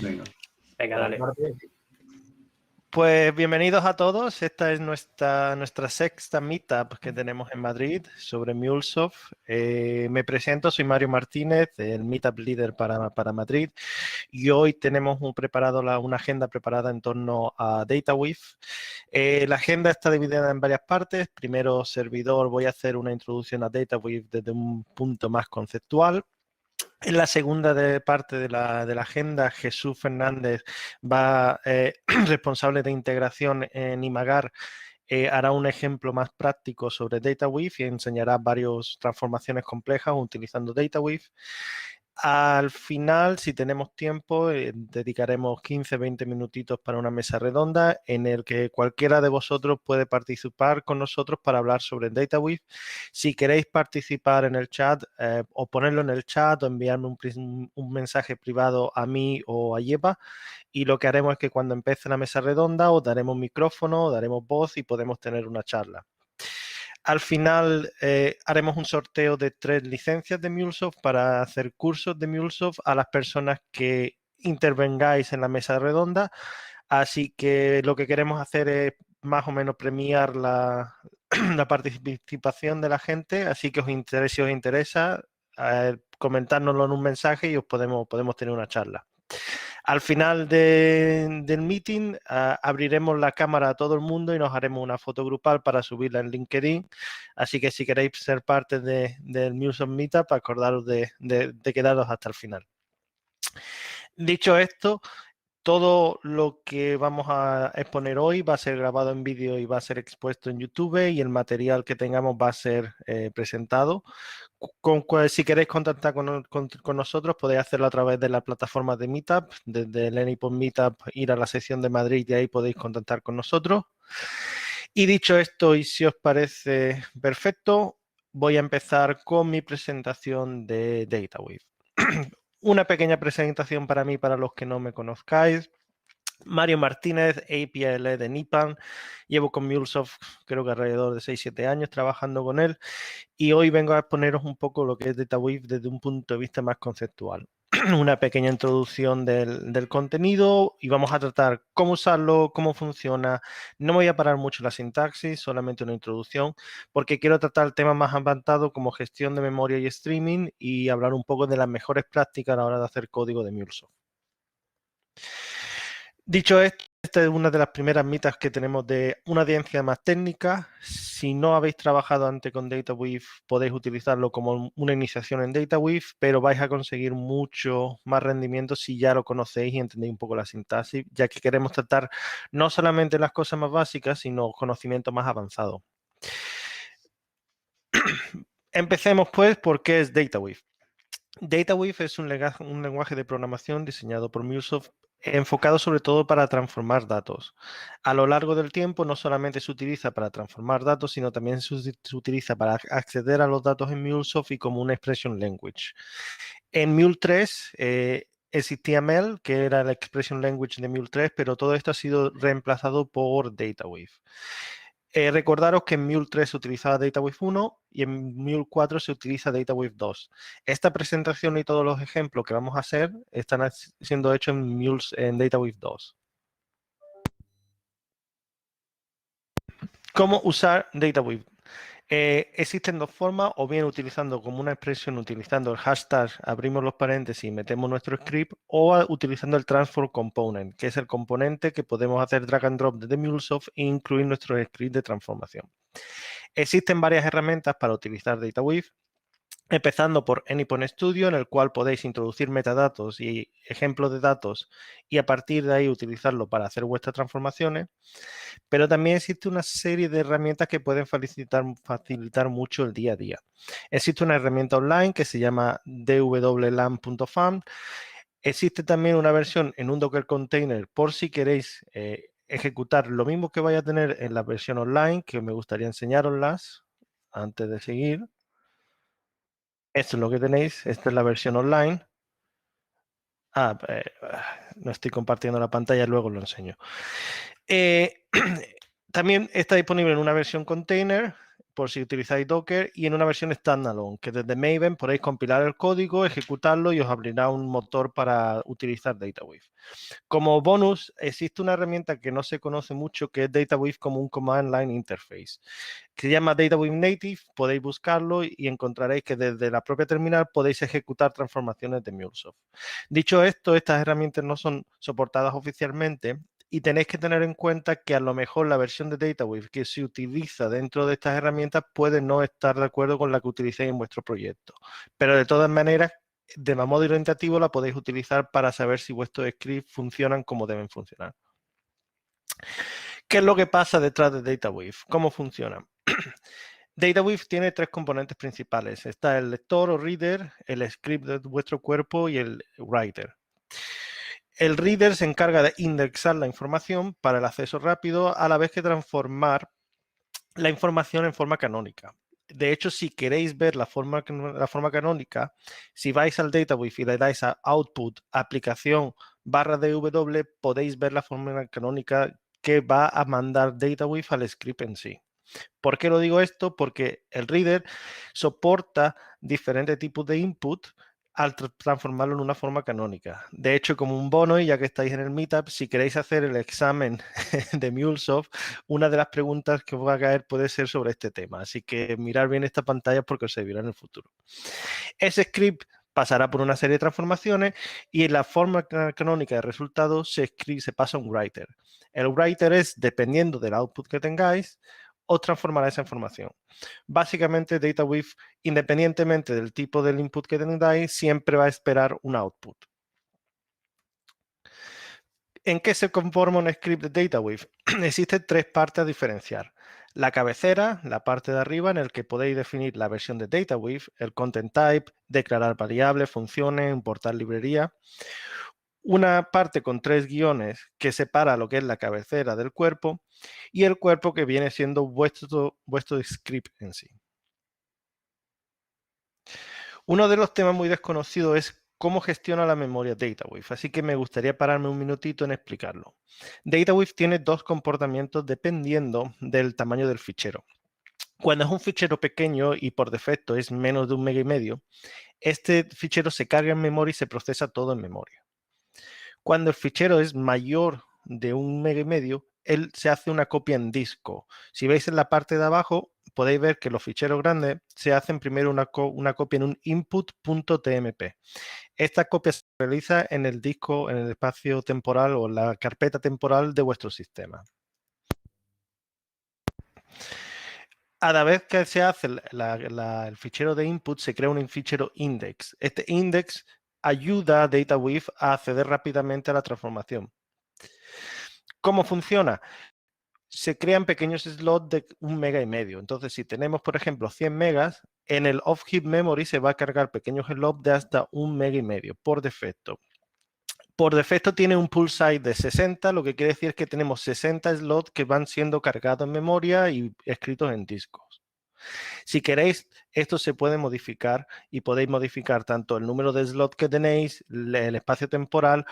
Venga. Venga, dale. Pues bienvenidos a todos. Esta es nuestra sexta meetup que tenemos en Madrid sobre MuleSoft. Me presento, soy Mario Martínez, el Meetup Leader para Madrid. Y hoy tenemos una agenda preparada en torno a DataWeave. La agenda está dividida en varias partes. Primero, servidor, voy a hacer una introducción a DataWeave desde un punto más conceptual. En la segunda parte de la agenda, Jesús Fernández responsable de integración en Imagar, hará un ejemplo más práctico sobre DataWeave y enseñará varias transformaciones complejas utilizando DataWeave. Al final, si tenemos tiempo, dedicaremos 15-20 minutitos para una mesa redonda en el que cualquiera de vosotros puede participar con nosotros para hablar sobre DataWeave. Si queréis participar en el chat o ponerlo en el chat o enviarme un mensaje privado a mí o a Yeva, y lo que haremos es que cuando empiece la mesa redonda os daremos micrófono, os daremos voz y podemos tener una charla. Al final haremos un sorteo de 3 licencias de MuleSoft para hacer cursos de MuleSoft a las personas que intervengáis en la mesa redonda. Así que lo que queremos hacer es más o menos premiar la participación de la gente. Así que si os interesa, comentárnoslo en un mensaje y podemos tener una charla. Al final del meeting abriremos la cámara a todo el mundo y nos haremos una foto grupal para subirla en LinkedIn. Así que si queréis ser parte del MuleSoft Meetup, acordaros de quedaros hasta el final. Dicho esto, todo lo que vamos a exponer hoy va a ser grabado en vídeo y va a ser expuesto en YouTube, y el material que tengamos va a ser presentado. Si queréis contactar con nosotros, podéis hacerlo a través de la plataforma de Meetup, desde el Anypod Meetup, ir a la sección de Madrid y ahí podéis contactar con nosotros. Y dicho esto, y si os parece perfecto, voy a empezar con mi presentación de DataWeave. Una pequeña presentación para mí, para los que no me conozcáis. Mario Martínez, API Lead de Nipan. Llevo con MuleSoft creo que alrededor de 6-7 años trabajando con él, y hoy vengo a exponeros un poco lo que es DataWeave desde un punto de vista más conceptual. Una pequeña introducción del contenido, y vamos a tratar cómo usarlo, cómo funciona. No me voy a parar mucho en la sintaxis, solamente una introducción, porque quiero tratar temas más avanzados como gestión de memoria y streaming, y hablar un poco de las mejores prácticas a la hora de hacer código de MuleSoft. Dicho esto, esta es una de las primeras meetups que tenemos de una audiencia más técnica. Si no habéis trabajado antes con DataWeave, podéis utilizarlo como una iniciación en DataWeave, pero vais a conseguir mucho más rendimiento si ya lo conocéis y entendéis un poco la sintaxis, ya que queremos tratar no solamente las cosas más básicas, sino conocimiento más avanzado. Empecemos pues por qué es DataWeave. DataWeave es un lenguaje de programación diseñado por MuleSoft, enfocado sobre todo para transformar datos. A lo largo del tiempo no solamente se utiliza para transformar datos, sino también se utiliza para acceder a los datos en MuleSoft y como una expression language. En Mule 3 existía MEL, que era la expression language de Mule 3, pero todo esto ha sido reemplazado por DataWeave. Recordaros que en Mule 3 se utilizaba DataWeave 1 y en Mule 4 se utiliza DataWeave 2. Esta presentación y todos los ejemplos que vamos a hacer están siendo hechos en DataWeave 2. ¿Cómo usar DataWeave? Existen dos formas: o bien utilizando como una expresión, utilizando el hashtag, abrimos los paréntesis y metemos nuestro script, o utilizando el transform component, que es el componente que podemos hacer drag and drop desde MuleSoft e incluir nuestro script de transformación. Existen varias herramientas para utilizar DataWeave, empezando por Anypod Studio, en el cual podéis introducir metadatos y ejemplos de datos y a partir de ahí utilizarlo para hacer vuestras transformaciones. Pero también existe una serie de herramientas que pueden facilitar mucho el día a día. Existe una herramienta online que se llama dwlam.fun. Existe también una versión en un Docker Container por si queréis ejecutar lo mismo que vais a tener en la versión online, que me gustaría enseñaroslas antes de seguir. Esto es lo que tenéis, esta es la versión online. No estoy compartiendo la pantalla, luego lo enseño. También está disponible en una versión container por si utilizáis Docker, y en una versión standalone, que desde Maven podéis compilar el código, ejecutarlo y os abrirá un motor para utilizar DataWeave. Como bonus, existe una herramienta que no se conoce mucho, que es DataWeave como un Command Line Interface, que se llama DataWeave Native. Podéis buscarlo y encontraréis que desde la propia terminal podéis ejecutar transformaciones de MuleSoft. Dicho esto, estas herramientas no son soportadas oficialmente y tenéis que tener en cuenta que a lo mejor la versión de DataWeave que se utiliza dentro de estas herramientas puede no estar de acuerdo con la que utilicéis en vuestro proyecto. Pero de todas maneras, de modo orientativo la podéis utilizar para saber si vuestros scripts funcionan como deben funcionar. ¿Qué es lo que pasa detrás de DataWeave? ¿Cómo funciona? DataWeave tiene tres componentes principales. Está el lector o reader, el script de vuestro cuerpo y el writer. El reader se encarga de indexar la información para el acceso rápido, a la vez que transformar la información en forma canónica. De hecho, si queréis ver la forma canónica, si vais al DataWeave y le dais a Output, aplicación /DW, podéis ver la forma canónica que va a mandar DataWeave al script en sí. ¿Por qué lo digo esto? Porque el reader soporta diferentes tipos de input al transformarlo en una forma canónica. De hecho, como un bono, y ya que estáis en el Meetup, si queréis hacer el examen de MuleSoft, una de las preguntas que os va a caer puede ser sobre este tema. Así que mirar bien esta pantalla porque os servirá en el futuro. Ese script pasará por una serie de transformaciones y en la forma canónica de resultado se pasa a un writer. El writer es, dependiendo del output que tengáis, os transformará esa información. Básicamente, DataWeave, independientemente del tipo del input que tengáis, siempre va a esperar un output. ¿En qué se conforma un script de DataWeave? Existen tres partes a diferenciar. La cabecera, la parte de arriba en el que podéis definir la versión de DataWeave, el content type, declarar variables, funciones, importar librería. Una parte con tres guiones que separa lo que es la cabecera del cuerpo y el cuerpo que viene siendo vuestro script en sí. Uno de los temas muy desconocidos es cómo gestiona la memoria DataWeave, así que me gustaría pararme un minutito en explicarlo. DataWeave tiene dos comportamientos dependiendo del tamaño del fichero. Cuando es un fichero pequeño y por defecto es menos de 1,5 MB, este fichero se carga en memoria y se procesa todo en memoria. Cuando el fichero es mayor de 1,5 MB, él se hace una copia en disco. Si veis en la parte de abajo, podéis ver que los ficheros grandes se hacen primero una copia en un input.tmp. Esta copia se realiza en el disco, en el espacio temporal o la carpeta temporal de vuestro sistema. A la vez que se hace el fichero de input, se crea un fichero index. Este index ayuda a DataWeave a acceder rápidamente a la transformación. ¿Cómo funciona? Se crean pequeños slots de 1,5 MB. Entonces, si tenemos, por ejemplo, 100 megas, en el off-heap memory se va a cargar pequeños slots de hasta 1,5 MB por defecto. Por defecto tiene un pool size de 60, lo que quiere decir es que tenemos 60 slots que van siendo cargados en memoria y escritos en discos. Si queréis, esto se puede modificar y podéis modificar tanto el número de slots que tenéis, el espacio temporal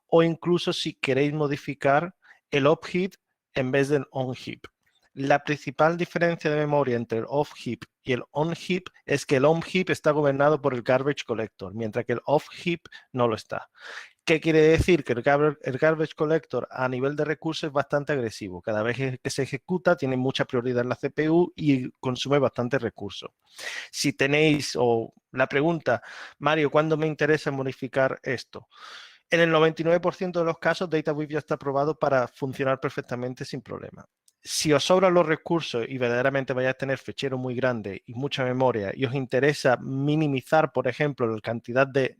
o incluso si queréis modificar el off-heap en vez del on-heap. La principal diferencia de memoria entre el off-heap y el on-heap es que el on-heap está gobernado por el garbage collector, mientras que el off-heap no lo está. ¿Qué quiere decir? Que el garbage collector a nivel de recursos es bastante agresivo. Cada vez que se ejecuta tiene mucha prioridad en la CPU y consume bastante recursos. Si tenéis, o la pregunta, Mario, ¿cuándo me interesa modificar esto? En el 99% de los casos, DataWeave ya está probado para funcionar perfectamente sin problema. Si os sobran los recursos y verdaderamente vais a tener ficheros muy grandes y mucha memoria y os interesa minimizar, por ejemplo, la cantidad de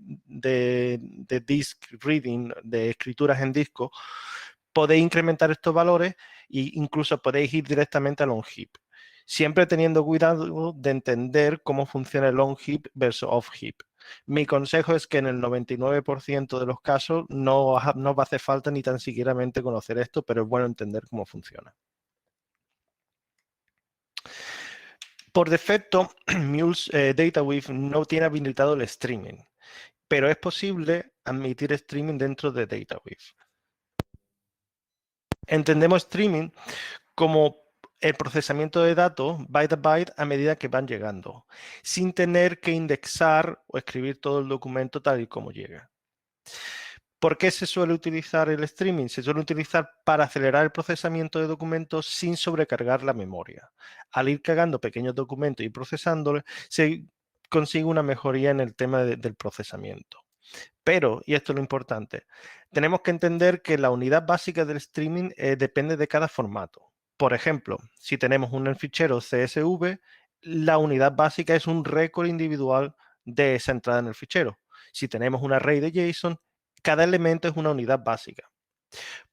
disk reading, de escrituras en disco, podéis incrementar estos valores e incluso podéis ir directamente al on-heap. Siempre teniendo cuidado de entender cómo funciona el on-heap versus off-heap. Mi consejo es que en el 99% de los casos no va a hacer falta ni tan siquiera conocer esto, pero es bueno entender cómo funciona. Por defecto, DataWeave no tiene habilitado el streaming, pero es posible admitir streaming dentro de DataWeave. Entendemos streaming como el procesamiento de datos byte a byte a medida que van llegando, sin tener que indexar o escribir todo el documento tal y como llega. ¿Por qué se suele utilizar el streaming? Se suele utilizar para acelerar el procesamiento de documentos sin sobrecargar la memoria. Al ir cargando pequeños documentos y procesándolos, se consigue una mejoría en el tema del procesamiento. Pero, y esto es lo importante, tenemos que entender que la unidad básica del streaming depende de cada formato. Por ejemplo, si tenemos un fichero CSV, la unidad básica es un récord individual de esa entrada en el fichero. Si tenemos un array de JSON, cada elemento es una unidad básica.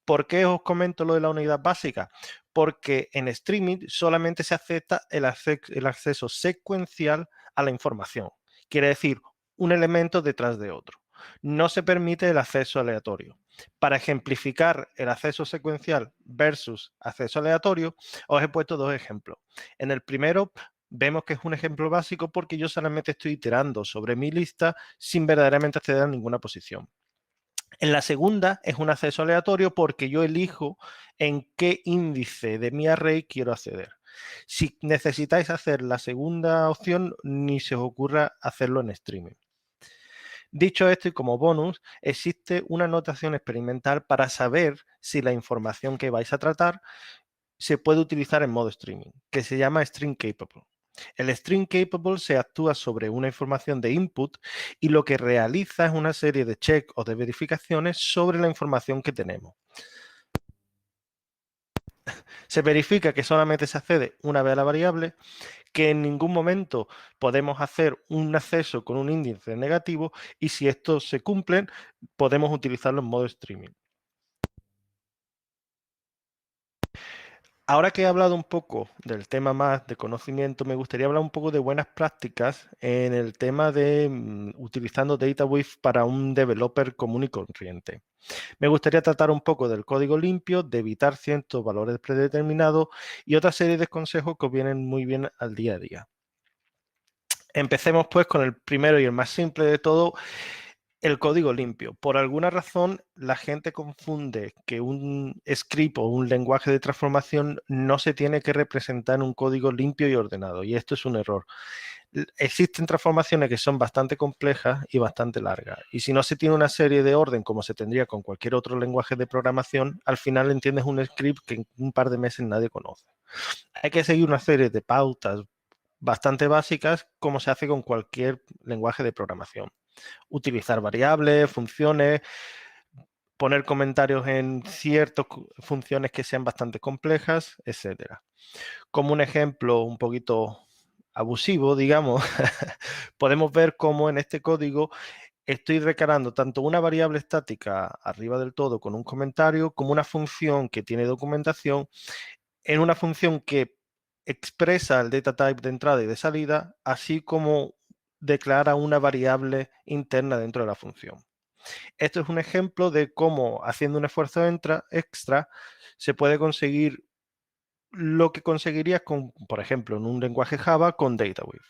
¿Por qué os comento lo de la unidad básica? Porque en streaming solamente se acepta el acceso secuencial a la información. Quiere decir, un elemento detrás de otro. No se permite el acceso aleatorio. Para ejemplificar el acceso secuencial versus acceso aleatorio, os he puesto dos ejemplos. En el primero, vemos que es un ejemplo básico porque yo solamente estoy iterando sobre mi lista sin verdaderamente acceder a ninguna posición. En la segunda es un acceso aleatorio porque yo elijo en qué índice de mi array quiero acceder. Si necesitáis hacer la segunda opción, ni se os ocurra hacerlo en streaming. Dicho esto, y como bonus, existe una notación experimental para saber si la información que vais a tratar se puede utilizar en modo streaming, que se llama String Capable. El String Capable se actúa sobre una información de input y lo que realiza es una serie de checks o de verificaciones sobre la información que tenemos. Se verifica que solamente se accede una vez a la variable, que en ningún momento podemos hacer un acceso con un índice negativo y si estos se cumplen, podemos utilizarlo en modo streaming. Ahora que he hablado un poco del tema más de conocimiento, me gustaría hablar un poco de buenas prácticas en el tema de utilizando DataWiz para un developer común y corriente. Me gustaría tratar un poco del código limpio, de evitar ciertos valores predeterminados y otra serie de consejos que os vienen muy bien al día a día. Empecemos pues con el primero y el más simple de todo, el código limpio. Por alguna razón, la gente confunde que un script o un lenguaje de transformación no se tiene que representar en un código limpio y ordenado, y esto es un error. Existen transformaciones que son bastante complejas y bastante largas, y si no se tiene una serie de orden como se tendría con cualquier otro lenguaje de programación, al final entiendes un script que en un par de meses nadie conoce. Hay que seguir una serie de pautas bastante básicas como se hace con cualquier lenguaje de programación. Utilizar variables, funciones, poner comentarios en ciertas funciones que sean bastante complejas, etcétera. Como un ejemplo un poquito abusivo, digamos, podemos ver cómo en este código estoy recargando tanto una variable estática arriba del todo con un comentario como una función que tiene documentación en una función que expresa el data type de entrada y de salida, así como declara una variable interna dentro de la función. Esto es un ejemplo de cómo haciendo un esfuerzo extra se puede conseguir lo que conseguirías con, por ejemplo, en un lenguaje Java con DataWiz.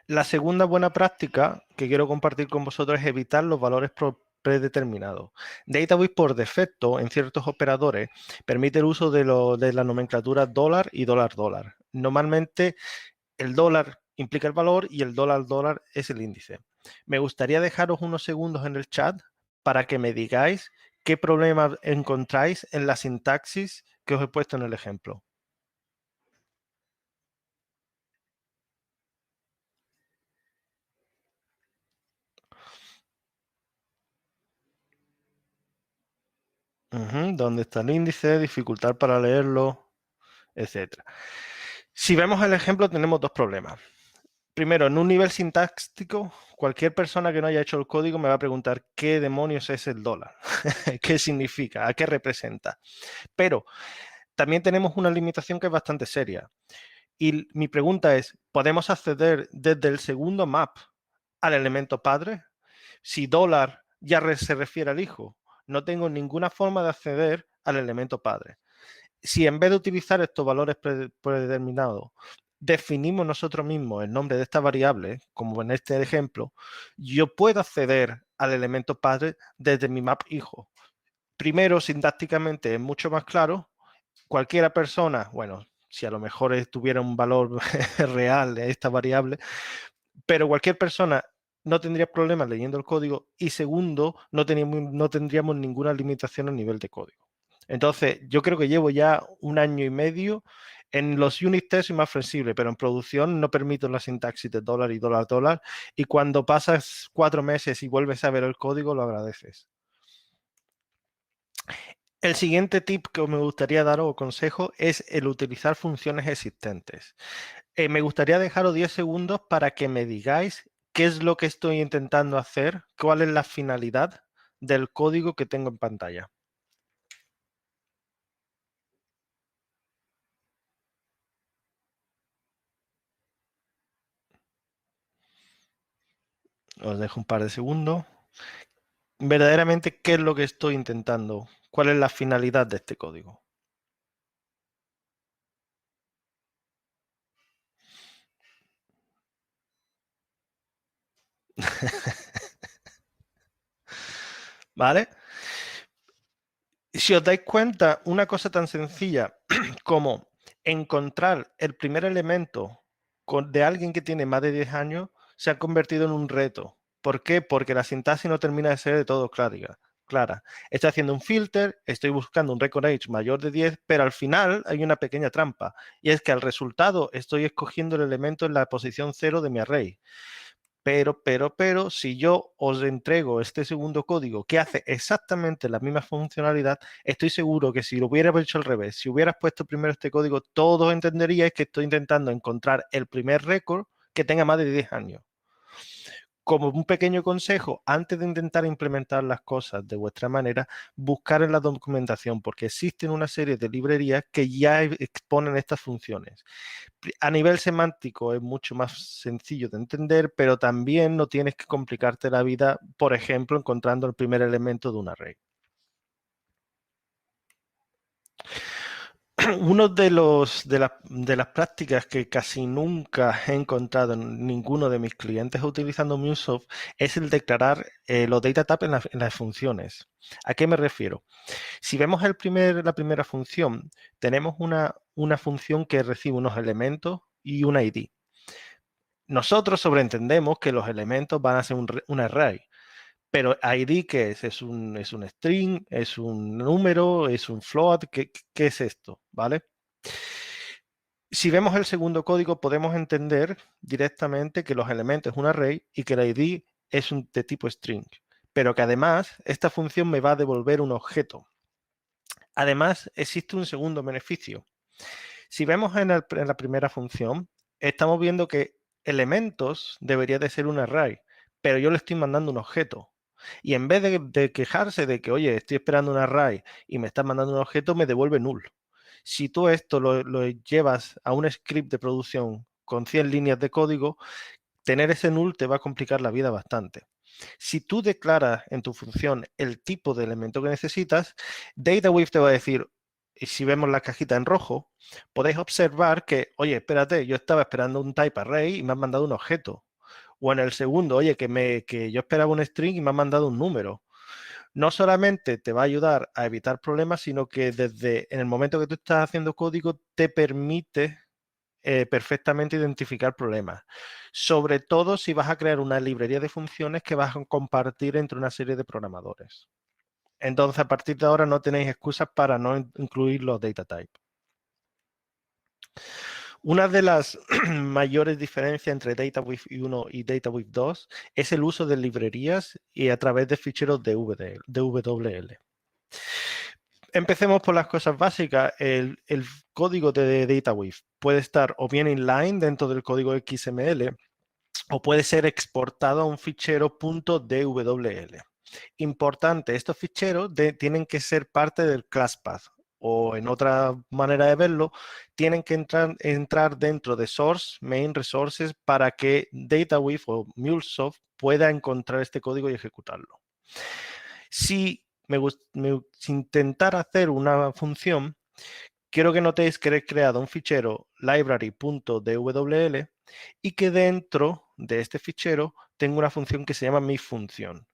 La segunda buena práctica que quiero compartir con vosotros es evitar los valores predeterminados. DataWiz por defecto en ciertos operadores permite el uso de la nomenclatura dólar y dólar dólar. Normalmente el dólar implica el valor y el dólar dólar es el índice. Me gustaría dejaros unos segundos en el chat para que me digáis qué problema encontráis en la sintaxis que os he puesto en el ejemplo. ¿Dónde está el índice? Dificultad para leerlo, etcétera. Si vemos el ejemplo, tenemos dos problemas. Primero, en un nivel sintáctico, cualquier persona que no haya hecho el código me va a preguntar qué demonios es el dólar, qué significa, a qué representa. Pero también tenemos una limitación que es bastante seria. Y mi pregunta es, ¿podemos acceder desde el segundo map al elemento padre? Si dólar ya se refiere al hijo, no tengo ninguna forma de acceder al elemento padre. Si en vez de utilizar estos valores predeterminados, definimos nosotros mismos el nombre de esta variable, como en este ejemplo, yo puedo acceder al elemento padre desde mi map hijo. Primero, sintácticamente es mucho más claro cualquiera persona, bueno, si a lo mejor tuviera un valor real esta variable, pero cualquier persona no tendría problemas leyendo el código y segundo, no tendríamos ninguna limitación a nivel de código. Entonces, yo creo que llevo ya 1 año y medio. En los unit tests soy más flexible, pero en producción no permito la sintaxis de dólar y dólar, dólar. Y cuando pasas 4 meses y vuelves a ver el código, lo agradeces. El siguiente tip que me gustaría dar o consejo es el utilizar funciones existentes. Me gustaría dejaros 10 segundos para que me digáis qué es lo que estoy intentando hacer, cuál es la finalidad del código que tengo en pantalla. Os dejo un par de segundos. Verdaderamente, ¿qué es lo que estoy intentando? ¿Cuál es la finalidad de este código? ¿Vale? Si os dais cuenta, una cosa tan sencilla como encontrar el primer elemento de alguien que tiene más de 10 años se ha convertido en un reto. ¿Por qué? Porque la sintaxis no termina de ser de todo clara. Estoy haciendo un filter, estoy buscando un record age mayor de 10, pero al final hay una pequeña trampa. Y es que al resultado estoy escogiendo el elemento en la posición 0 de mi array. Pero, si yo os entrego este segundo código que hace exactamente la misma funcionalidad, estoy seguro que si lo hubiera hecho al revés, si hubieras puesto primero este código, todos entenderíais que estoy intentando encontrar el primer récord que tenga más de 10 años. Como un pequeño consejo, antes de intentar implementar las cosas de vuestra manera, buscar en la documentación, porque existen una serie de librerías que ya exponen estas funciones. A nivel semántico es mucho más sencillo de entender, pero también no tienes que complicarte la vida, por ejemplo, encontrando el primer elemento de un array. Uno de las prácticas que casi nunca he encontrado en ninguno de mis clientes utilizando MuleSoft es el declarar los data types en las funciones. ¿A qué me refiero? Si vemos la primera función, tenemos una función que recibe unos elementos y un ID. Nosotros sobreentendemos que los elementos van a ser un array, pero ID, ¿qué es? ¿Es un string? ¿Es un número? ¿Es un float? ¿Qué es esto? ¿Vale? Si vemos el segundo código, podemos entender directamente que los elementos es un array y que el ID es de tipo string, pero que además esta función me va a devolver un objeto. Además, existe un segundo beneficio. Si vemos en la primera función, estamos viendo que elementos debería de ser un array, pero yo le estoy mandando un objeto. Y en vez de quejarse de que, oye, estoy esperando un array y me estás mandando un objeto, me devuelve null. Si tú esto lo llevas a un script de producción con 100 líneas de código, tener ese null te va a complicar la vida bastante. Si tú declaras en tu función el tipo de elemento que necesitas, DataWiz te va a decir, y si vemos la cajita en rojo, podéis observar que, oye, espérate, yo estaba esperando un type array y me han mandado un objeto. O en el segundo, oye, que yo esperaba un string y me han mandado un número. No solamente te va a ayudar a evitar problemas, sino que desde en el momento que tú estás haciendo código te permite perfectamente identificar problemas. Sobre todo si vas a crear una librería de funciones que vas a compartir entre una serie de programadores. Entonces, a partir de ahora no tenéis excusas para no incluir los data types. Una de las mayores diferencias entre DataWiz 1 y DataWiz 2 es el uso de librerías y a través de ficheros de WL. Empecemos por las cosas básicas. El código de DataWiz puede estar o bien inline dentro del código XML o puede ser exportado a un fichero .dwl. Importante, estos ficheros tienen que ser parte del ClassPath o en otra manera de verlo, tienen que entrar dentro de Source Main Resources para que DataWiz o MuleSoft pueda encontrar este código y ejecutarlo. Si intentar hacer una función, quiero que notéis que he creado un fichero library.dwl y que dentro de este fichero tengo una función que se llama mi función.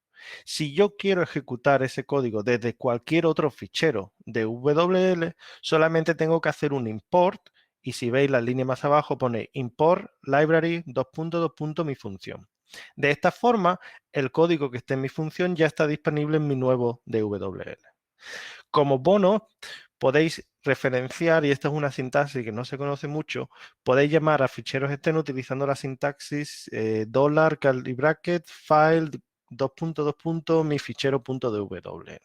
Si yo quiero ejecutar ese código desde cualquier otro fichero de WL, solamente tengo que hacer un import y si veis la línea más abajo pone import library mi función. De esta forma, el código que esté en mi función ya está disponible en mi nuevo DWL. Como bono, podéis referenciar, y esta es una sintaxis que no se conoce mucho, podéis llamar a ficheros externos utilizando la sintaxis $, curly bracket, file, mi fichero.dwl,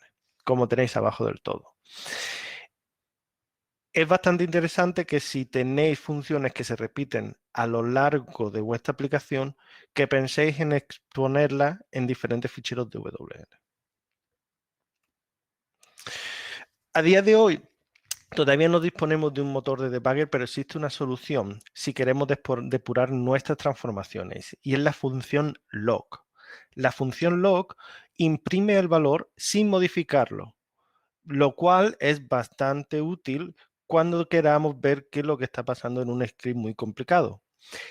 como tenéis abajo del todo. Es bastante interesante que si tenéis funciones que se repiten a lo largo de vuestra aplicación, que penséis en exponerlas en diferentes ficheros de WL. A día de hoy, todavía no disponemos de un motor de debugger, pero existe una solución si queremos depurar nuestras transformaciones y es la función log. La función log imprime el valor sin modificarlo, lo cual es bastante útil cuando queramos ver qué es lo que está pasando en un script muy complicado.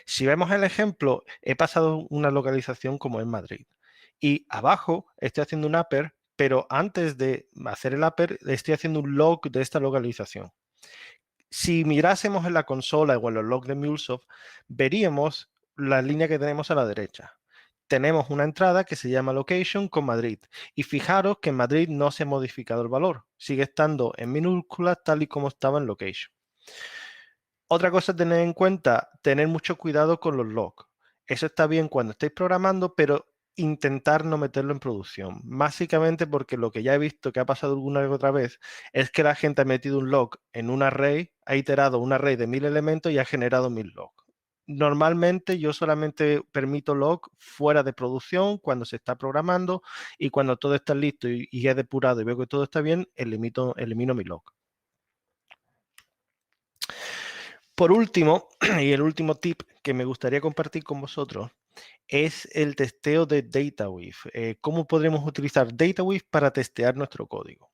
Si vemos el ejemplo, he pasado una localización como en Madrid y abajo estoy haciendo un upper, pero antes de hacer el upper estoy haciendo un log de esta localización. Si mirásemos en la consola o en los logs de MuleSoft, veríamos la línea que tenemos a la derecha. Tenemos una entrada que se llama location con Madrid y fijaros que en Madrid no se ha modificado el valor, sigue estando en minúsculas tal y como estaba en location. Otra cosa a tener en cuenta, tener mucho cuidado con los logs. Eso está bien cuando estéis programando, pero intentar no meterlo en producción. Básicamente porque lo que ya he visto que ha pasado alguna otra vez es que la gente ha metido un log en un array, ha iterado un array de 1000 elementos y ha generado 1000 logs. Normalmente yo solamente permito log fuera de producción cuando se está programando y cuando todo está listo y he depurado y veo que todo está bien, elimino mi log. Por último, y el último tip que me gustaría compartir con vosotros es el testeo de DataWeave. ¿Cómo podremos utilizar DataWeave para testear nuestro código?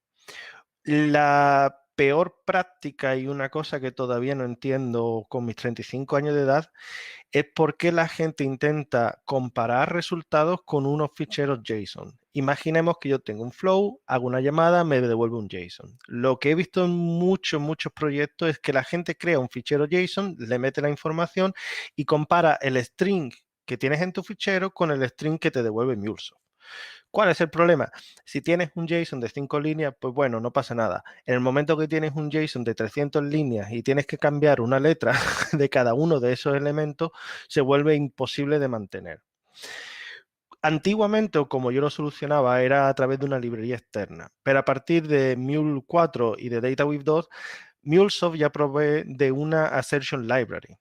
La peor práctica y una cosa que todavía no entiendo con mis 35 años de edad es por qué la gente intenta comparar resultados con unos ficheros JSON. Imaginemos que yo tengo un flow, hago una llamada, me devuelve un JSON. Lo que he visto en muchos proyectos es que la gente crea un fichero JSON, le mete la información y compara el string que tienes en tu fichero con el string que te devuelve MuleSoft. ¿Cuál es el problema? Si tienes un JSON de 5 líneas, pues bueno, no pasa nada. En el momento que tienes un JSON de 300 líneas y tienes que cambiar una letra de cada uno de esos elementos, se vuelve imposible de mantener. Antiguamente, o como yo lo solucionaba, era a través de una librería externa, pero a partir de Mule 4 y de DataWeave 2, MuleSoft ya provee de una Assertion Library.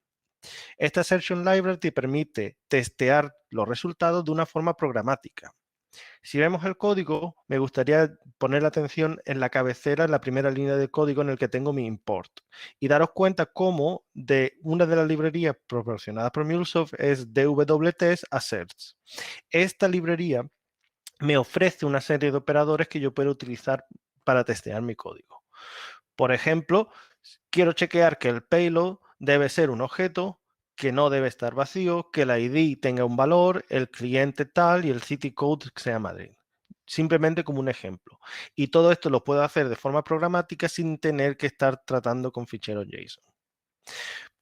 Esta Assertion Library te permite testear los resultados de una forma programática. Si vemos el código, me gustaría poner la atención en la cabecera, en la primera línea de código en el que tengo mi import. Y daros cuenta cómo de una de las librerías proporcionadas por MuleSoft es DWTest Asserts. Esta librería me ofrece una serie de operadores que yo puedo utilizar para testear mi código. Por ejemplo, quiero chequear que el payload debe ser un objeto, que no debe estar vacío, que la ID tenga un valor, el cliente tal y el city code que sea Madrid. Simplemente como un ejemplo. Y todo esto lo puedo hacer de forma programática sin tener que estar tratando con ficheros JSON.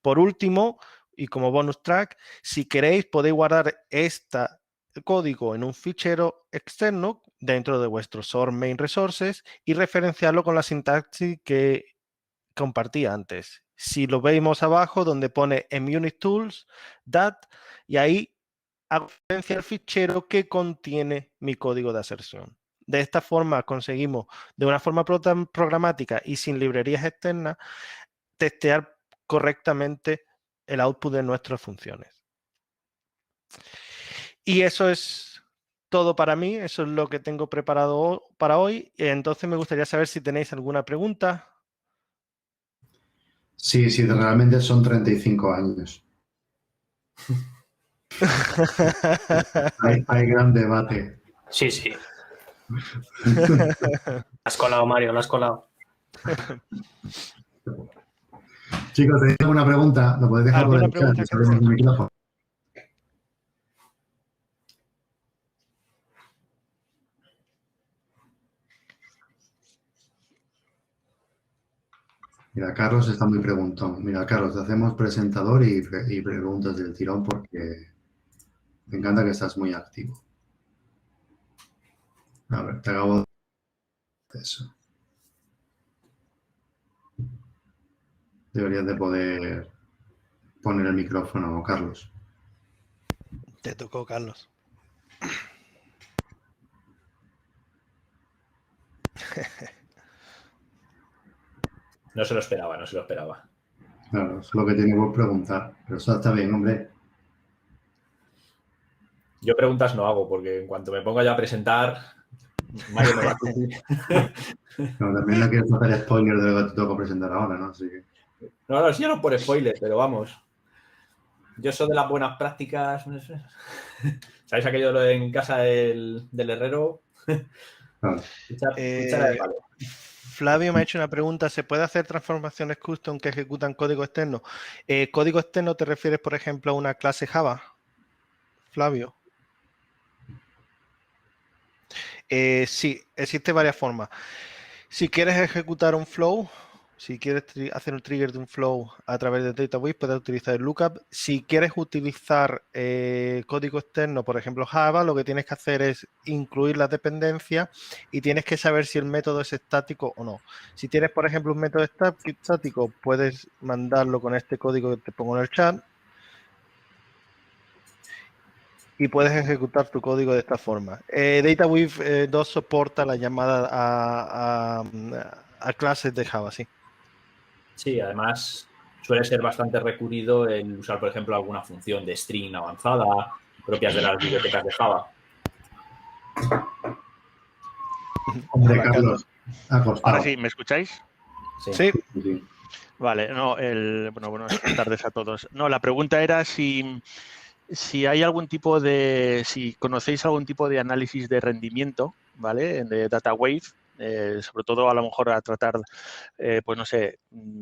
Por último, y como bonus track, si queréis podéis guardar este código en un fichero externo dentro de vuestro source main resources y referenciarlo con la sintaxis que compartí antes. Si lo vemos abajo donde pone Munit Tools, dat, y ahí hago referencia al fichero que contiene mi código de aserción. De esta forma conseguimos, de una forma programática y sin librerías externas, testear correctamente el output de nuestras funciones. Y eso es todo para mí, eso es lo que tengo preparado para hoy. Entonces me gustaría saber si tenéis alguna pregunta. Sí, sí, realmente son 35 años. Hay gran debate. Sí, sí. La has colado, Mario, la has colado. Chicos, ¿tenéis alguna pregunta? Lo podéis dejar por el chat, que abrimos el micrófono. Mira, Carlos está muy preguntón. Mira, Carlos, te hacemos presentador y preguntas del tirón porque me encanta que estás muy activo. A ver, te acabo de eso. Deberías de poder poner el micrófono, Carlos. Te tocó, Carlos. No se lo esperaba, no se lo esperaba. Claro, es lo que tiene por preguntar. Pero eso está bien, hombre. Yo preguntas no hago, porque en cuanto me ponga ya a presentar, Mario me va a decir. No, también no quieres hacer spoiler de lo que te toca presentar ahora, ¿no? Así que... No, sí, no por spoiler, pero vamos. Yo soy de las buenas prácticas. No sé. ¿Sabéis aquello de lo de en casa del herrero? Claro. Cuchara de palo. Flavio me ha hecho una pregunta. ¿Se puede hacer transformaciones custom que ejecutan código externo? ¿Código externo te refieres, por ejemplo, a una clase Java? Flavio. Sí, existe varias formas. Si quieres ejecutar un flow, si quieres hacer un trigger de un flow a través de DataWave, puedes utilizar el lookup. Si quieres utilizar código externo, por ejemplo Java, lo que tienes que hacer es incluir las dependencias y tienes que saber si el método es estático o no. Si tienes, por ejemplo, un método estático, puedes mandarlo con este código que te pongo en el chat y puedes ejecutar tu código de esta forma. DataWave 2 soporta la llamada a clases de Java, sí. Sí, además suele ser bastante recurrido el usar, por ejemplo, alguna función de string avanzada propias de las bibliotecas de Java. Hombre, Hola, Carlos, acostado. Ahora sí, ¿me escucháis? Sí. Sí. Sí. Vale, no, bueno, buenas tardes a todos. No, la pregunta era si hay algún tipo de, si conocéis algún tipo de análisis de rendimiento, ¿vale? De DataWave, sobre todo a lo mejor a tratar, pues no sé,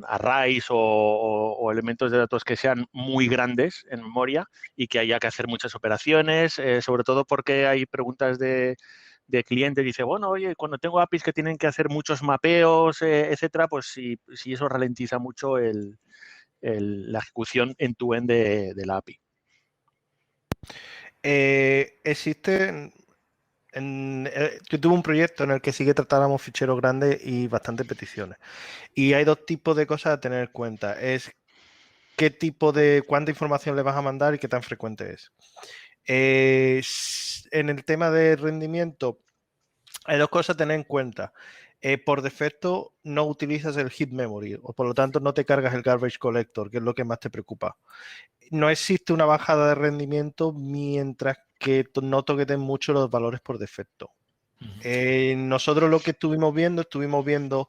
arrays o elementos de datos que sean muy grandes en memoria y que haya que hacer muchas operaciones, sobre todo porque hay preguntas de cliente, dice, bueno, oye, cuando tengo APIs que tienen que hacer muchos mapeos, etcétera, pues si eso ralentiza mucho la ejecución end-to-end de la API. Existe, yo tuve un proyecto en el que sí que tratáramos ficheros grandes y bastantes peticiones. Y hay dos tipos de cosas a tener en cuenta. Es cuánta información le vas a mandar y qué tan frecuente es. En el tema de rendimiento, hay dos cosas a tener en cuenta. Por defecto no utilizas el heap memory, o por lo tanto no te cargas el garbage collector, que es lo que más te preocupa. No existe una bajada de rendimiento mientras que no toqueten mucho los valores por defecto. Nosotros lo que estuvimos viendo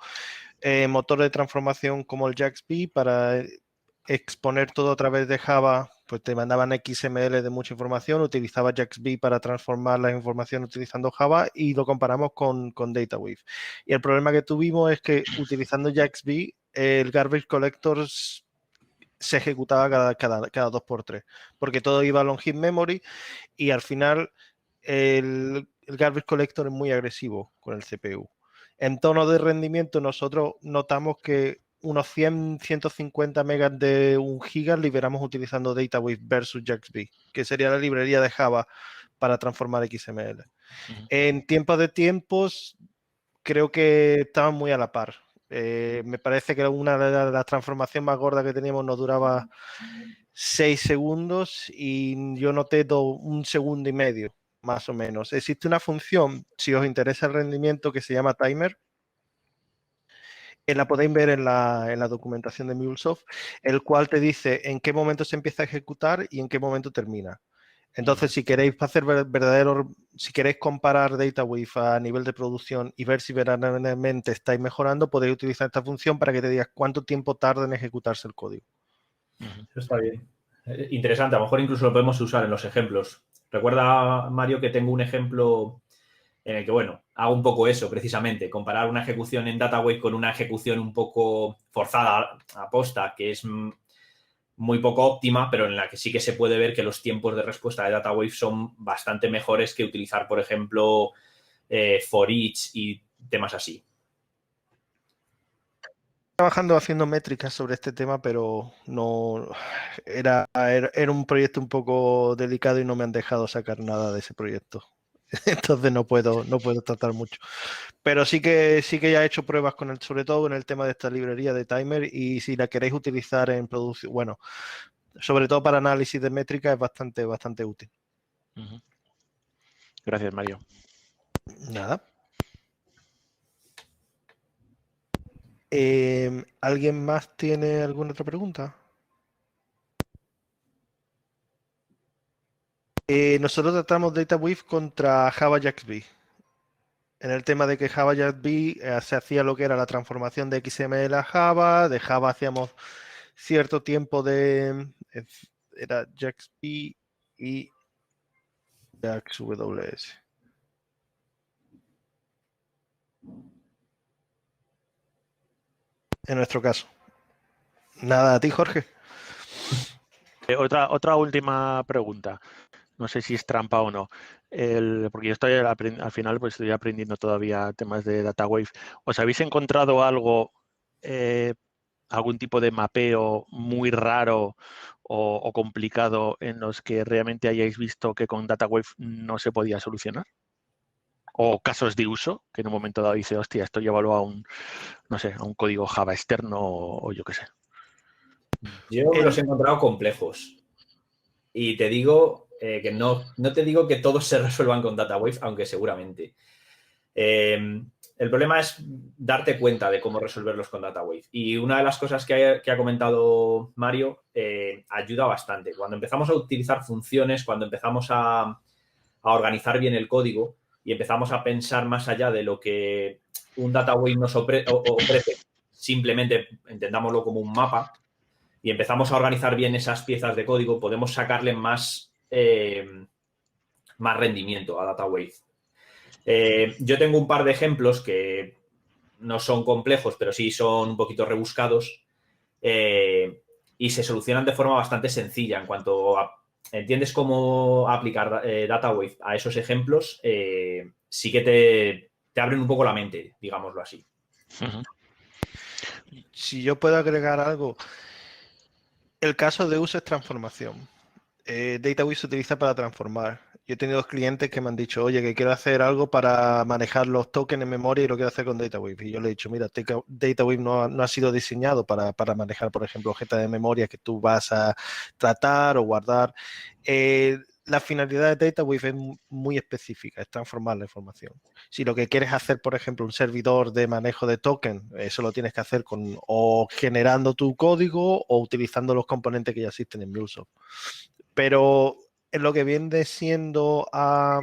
motores de transformación como el JAX-B para exponer todo a través de Java, pues te mandaban XML de mucha información, utilizaba JAX-B para transformar la información utilizando Java y lo comparamos con DataWave. Y el problema que tuvimos es que utilizando JAX-B, el garbage collector se ejecutaba cada 2x3, porque todo iba a long heap memory y al final el garbage collector es muy agresivo con el CPU. En tono de rendimiento nosotros notamos que unos 100, 150 megas de 1 giga liberamos utilizando DataWave versus JAX-B, que sería la librería de Java para transformar XML. En tiempos, creo que estaban muy a la par. Me parece que una de las transformaciones más gordas que teníamos nos duraba 6 segundos y yo noté 1 segundo y medio, más o menos. Existe una función, si os interesa el rendimiento, que se llama timer. La podéis ver en la documentación de MuleSoft, el cual te dice en qué momento se empieza a ejecutar y en qué momento termina. Entonces, si queréis hacer si queréis comparar DataWave a nivel de producción y ver si verdaderamente estáis mejorando, podéis utilizar esta función para que te digas cuánto tiempo tarda en ejecutarse el código. Eso está bien. Interesante, a lo mejor incluso lo podemos usar en los ejemplos. Recuerda, Mario, que tengo un ejemplo en el que, bueno, hago un poco eso, precisamente, comparar una ejecución en DataWave con una ejecución un poco forzada a posta, que es muy poco óptima, pero en la que sí que se puede ver que los tiempos de respuesta de DataWave son bastante mejores que utilizar, por ejemplo, for each y temas así. trabajando haciendo métricas sobre este tema, pero no era un proyecto un poco delicado y no me han dejado sacar nada de ese proyecto. Entonces no puedo tratar mucho. Pero sí que ya he hecho pruebas con sobre todo en el tema de esta librería de timer, y si la queréis utilizar en producción, bueno, sobre todo para análisis de métrica es bastante útil. Gracias, Mario. Nada. ¿Alguien más tiene alguna otra pregunta? Nosotros tratamos DataWeave contra JavaJaxB. En el tema de que JavaJaxB se hacía lo que era la transformación de XML a Java, de Java hacíamos cierto tiempo de... Era JaxB y JaxWS. En nuestro caso. Nada, a ti, Jorge. Otra última pregunta. No sé si es trampa o no. Porque yo estoy al final pues estoy aprendiendo todavía temas de DataWave. ¿Os habéis encontrado algo, algún tipo de mapeo muy raro o complicado en los que realmente hayáis visto que con DataWave no se podía solucionar? O casos de uso que en un momento dado dice, hostia, esto llévalo a un, no sé, a un código Java externo o yo qué sé. Yo me los he encontrado complejos. Y te digo que no te digo que todos se resuelvan con DataWave, aunque seguramente. El problema es darte cuenta de cómo resolverlos con DataWave. Y una de las cosas que ha comentado Mario ayuda bastante. Cuando empezamos a utilizar funciones, cuando empezamos a organizar bien el código y empezamos a pensar más allá de lo que un DataWave nos ofrece, simplemente entendámoslo como un mapa, y empezamos a organizar bien esas piezas de código, podemos sacarle más rendimiento a DataWave. Yo tengo un par de ejemplos que no son complejos, pero sí son un poquito rebuscados y se solucionan de forma bastante sencilla. En cuanto a entiendes cómo aplicar DataWave a esos ejemplos, sí que te abren un poco la mente, digámoslo así. Si yo puedo agregar algo, el caso de uso es transformación. DataWave se utiliza para transformar. Yo he tenido clientes que me han dicho, oye, que quiero hacer algo para manejar los tokens en memoria y lo quiero hacer con DataWave. Y yo le he dicho, mira, DataWave no ha sido diseñado para manejar, por ejemplo, objetos de memoria que tú vas a tratar o guardar. La finalidad de DataWave es muy específica, es transformar la información. Si lo que quieres hacer, por ejemplo, un servidor de manejo de token, eso lo tienes que hacer o generando tu código o utilizando los componentes que ya existen en MuleSoft. Pero en lo que viene siendo a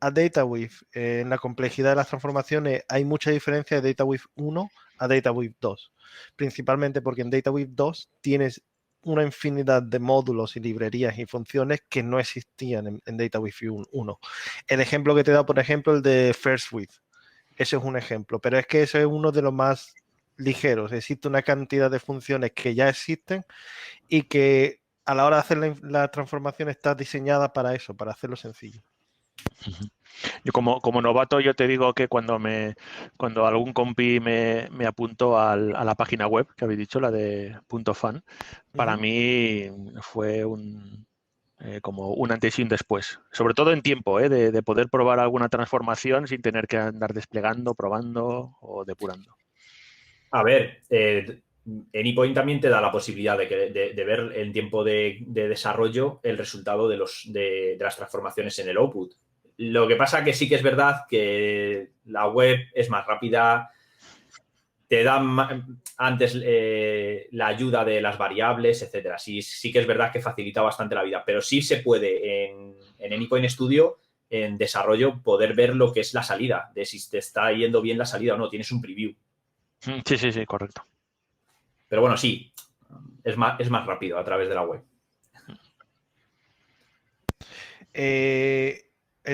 DataWave, en la complejidad de las transformaciones, hay mucha diferencia de DataWave 1 a DataWave 2. Principalmente porque en DataWave 2 tienes una infinidad de módulos y librerías y funciones que no existían en DataWave 1. El ejemplo que te he dado, por ejemplo, el de FirstWith. Ese es un ejemplo, pero es que ese es uno de los más ligeros. Existe una cantidad de funciones que ya existen y que a la hora de hacer la transformación está diseñada para eso, para hacerlo sencillo. Yo como novato, yo te digo que cuando algún compi me apuntó a la página web que habéis dicho, la de .fan, para mí fue como un antes y un después. Sobre todo en tiempo, de poder probar alguna transformación sin tener que andar desplegando, probando o depurando. A ver, Anypoint también te da la posibilidad de ver en tiempo de desarrollo el resultado de las transformaciones en el output. Lo que pasa que sí que es verdad que la web es más rápida, te da antes la ayuda de las variables, etcétera. Sí que es verdad que facilita bastante la vida, pero sí se puede en Anypoint Studio, en desarrollo, poder ver lo que es la salida, de si te está yendo bien la salida o no. Tienes un preview. Sí, correcto. Pero bueno, sí, es más rápido a través de la web.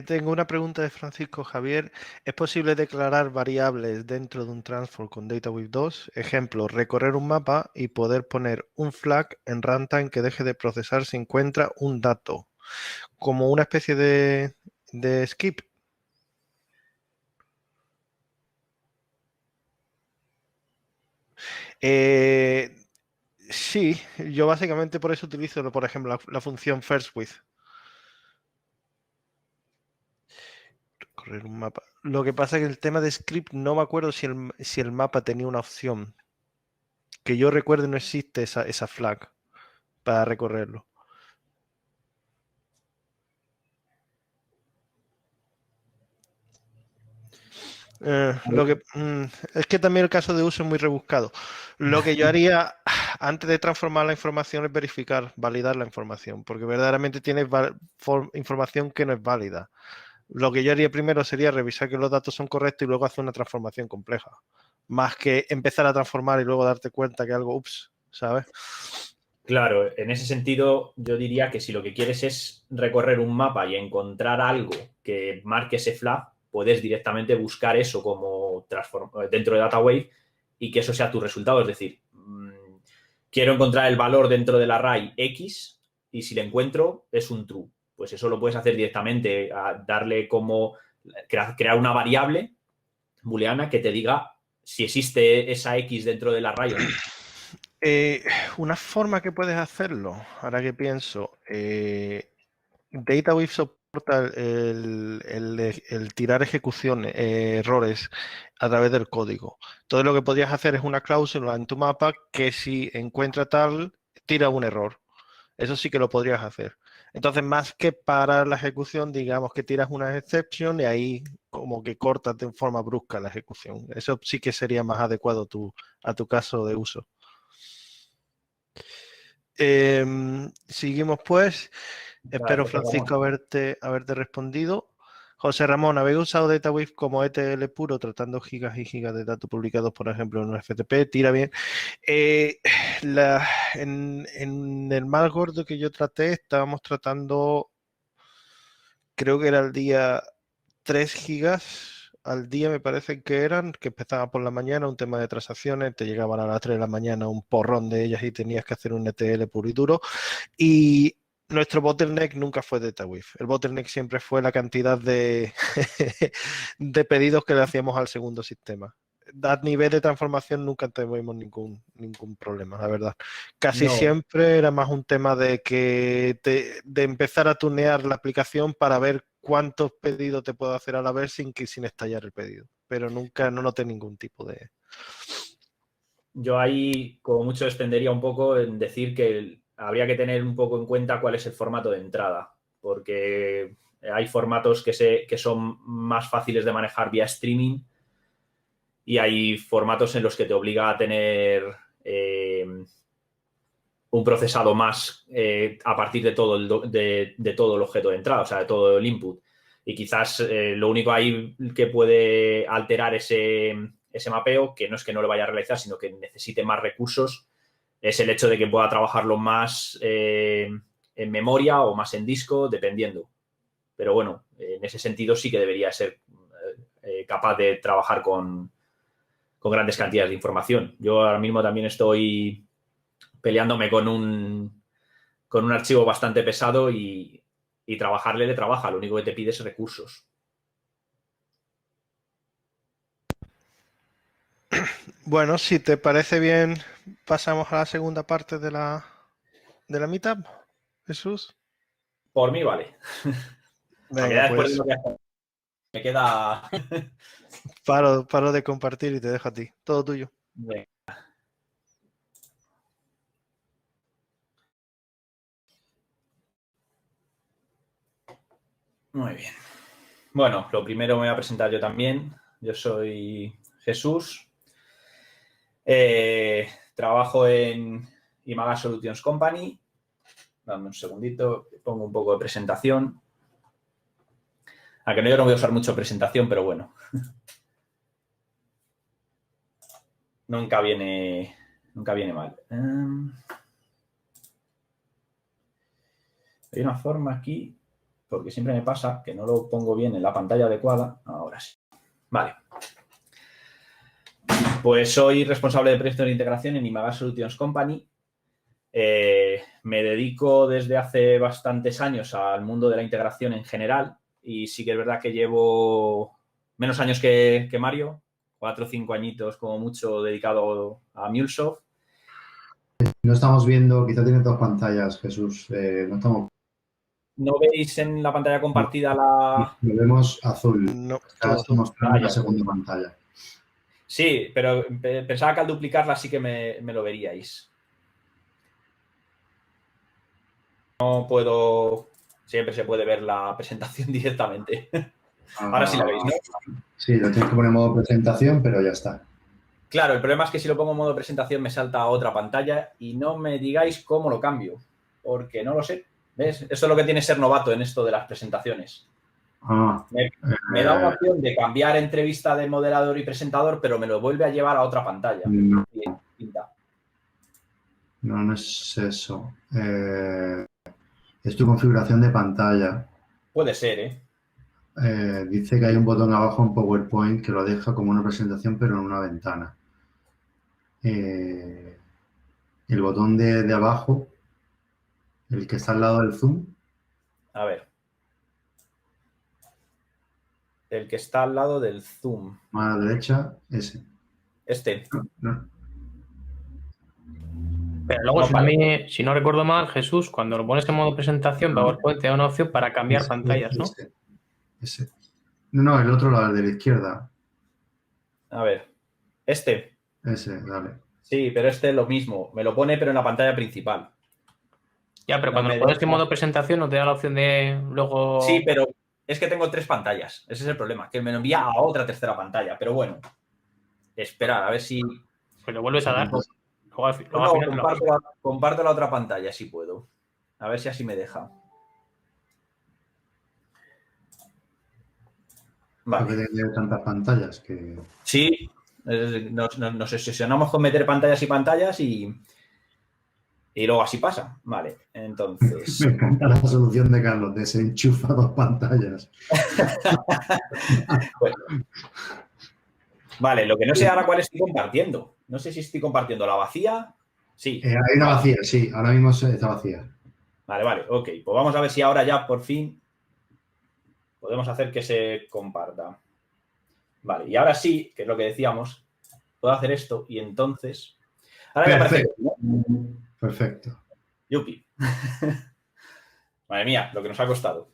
Tengo una pregunta de Francisco Javier. ¿Es posible declarar variables dentro de un transform con DataWave 2? Ejemplo, recorrer un mapa y poder poner un flag en runtime que deje de procesar si encuentra un dato, como una especie de skip. Sí, yo básicamente por eso utilizo, por ejemplo, la función firstWith. Recorrer un mapa. Lo que pasa es que el tema de script no me acuerdo si el mapa tenía una opción. Que yo recuerde no existe esa flag para recorrerlo. Es que también el caso de uso es muy rebuscado. Lo que yo haría antes de transformar la información es verificar, validar la información, porque verdaderamente tienes información que no es válida. Lo que yo haría primero sería revisar que los datos son correctos y luego hacer una transformación compleja. Más que empezar a transformar y luego darte cuenta que algo, ups, ¿sabes? Claro, en ese sentido yo diría que si lo que quieres es recorrer un mapa y encontrar algo que marque ese flag, puedes directamente buscar eso como dentro de DataWave y que eso sea tu resultado. Es decir, quiero encontrar el valor dentro del array X y si lo encuentro es un true. Pues eso lo puedes hacer directamente, darle como crear una variable booleana que te diga si existe esa X dentro del array o no. Una forma que puedes hacerlo, ahora que pienso, DataWave soporta el tirar ejecuciones, errores a través del código. Entonces lo que podrías hacer es una cláusula en tu mapa que si encuentra tal, tira un error. Eso sí que lo podrías hacer. Entonces, más que parar la ejecución, digamos que tiras una exception y ahí como que cortas de forma brusca la ejecución. Eso sí que sería más adecuado a tu caso de uso. Seguimos pues. Espero, Francisco, haberte respondido. José Ramón, ¿habéis usado DataWave como ETL puro tratando gigas y gigas de datos publicados, por ejemplo, en un FTP? Tira bien. En el más gordo que yo traté, estábamos tratando, creo que era el día 3 gigas al día, me parece que eran, que empezaba por la mañana, un tema de transacciones, te llegaban a las 3 de la mañana un porrón de ellas y tenías que hacer un ETL puro y duro. Y nuestro bottleneck nunca fue DataWave. El bottleneck siempre fue la cantidad de, de pedidos que le hacíamos al segundo sistema. A nivel de transformación nunca tuvimos ningún problema, la verdad. Casi siempre era más un tema de de empezar a tunear la aplicación para ver cuántos pedidos te puedo hacer a la vez sin estallar el pedido. Pero nunca no noté ningún tipo de... Yo ahí, como mucho, extendería un poco en decir que habría que tener un poco en cuenta cuál es el formato de entrada, porque hay formatos que son más fáciles de manejar vía streaming y hay formatos en los que te obliga a tener un procesado más a partir de todo el objeto de entrada, o sea, de todo el input. Y quizás lo único ahí que puede alterar ese mapeo, que no es que no lo vaya a realizar, sino que necesite más recursos, es el hecho de que pueda trabajarlo más en memoria o más en disco, dependiendo. Pero bueno, en ese sentido sí que debería ser capaz de trabajar con grandes cantidades de información. Yo ahora mismo también estoy peleándome con un archivo bastante pesado y trabajarle le trabaja. Lo único que te pide es recursos. Bueno, si te parece bien, pasamos a la segunda parte de la meetup, Jesús. Por mí vale. Venga, pues me queda... paro de compartir y te dejo a ti. Todo tuyo. Venga. Muy bien. Bueno, lo primero me voy a presentar yo también. Yo soy Jesús. Trabajo en Imaga Solutions Company. Dame un segundito, pongo un poco de presentación. Aunque yo no voy a usar mucho presentación, pero bueno. Nunca viene mal. Hay una forma aquí, porque siempre me pasa que no lo pongo bien en la pantalla adecuada. Ahora sí. Vale. Pues soy responsable de proyectos de integración en Imaga Solutions Company. Me dedico desde hace bastantes años al mundo de la integración en general y sí que es verdad que llevo menos años que Mario, 4 o 5 añitos como mucho dedicado a MuleSoft. No estamos viendo, quizá tiene dos pantallas, Jesús. No estamos. ¿No veis en la pantalla compartida la...? Lo vemos azul. No, Estás todo. mostrando la ya. segunda pantalla. Sí, pero pensaba que al duplicarla sí que me lo veríais. No puedo... Siempre se puede ver la presentación directamente. Ahora sí la veis, ¿no? Sí, lo tienes que poner en modo presentación, pero ya está. Claro, el problema es que si lo pongo en modo presentación me salta a otra pantalla y no me digáis cómo lo cambio, porque no lo sé. ¿Ves? Eso es lo que tiene ser novato en esto de las presentaciones. Me da una opción de cambiar entre vista de moderador y presentador, pero me lo vuelve a llevar a otra pantalla. No, no es eso. Es tu configuración de pantalla. Puede ser, ¿eh? Dice que hay un botón abajo en PowerPoint que lo deja como una presentación, pero en una ventana. El botón de abajo, el que está al lado del zoom. A ver. El que está al lado del zoom. A la derecha, ese. Este. No. Pero luego, No, si no recuerdo mal, Jesús, cuando lo pones en modo presentación, PowerPoint te da una opción para cambiar pantallas, ¿no? Ese. No, el otro lado, el de la izquierda. A ver. Este. Ese, dale. Sí, pero este es lo mismo. Me lo pone, pero en la pantalla principal. Ya, pero No cuando me lo pones deja. en modo presentación no te da la opción de luego... Sí, pero es que tengo 3 pantallas. Ese es el problema, que me lo envía a otra tercera pantalla. Pero bueno, esperar, a ver si... Pues lo vuelves a dar. Luego al No, final te lo... comparto la otra pantalla si puedo. A ver si así me deja. Porque Vale. tiene tantas pantallas que... Sí, nos obsesionamos con meter pantallas y pantallas y luego así pasa. Vale, entonces... Me encanta la solución de Carlos, desenchufa 2 pantallas. Bueno. Vale, lo que no sé ahora cuál estoy compartiendo. No sé si estoy compartiendo la vacía. Sí. Hay una vacía, sí. Ahora mismo está vacía. Vale, ok. Pues vamos a ver si ahora ya por fin podemos hacer que se comparta. Vale, y ahora sí, que es lo que decíamos, puedo hacer esto y entonces... Ahora ya parece... Perfecto. Yupi. Madre mía, lo que nos ha costado.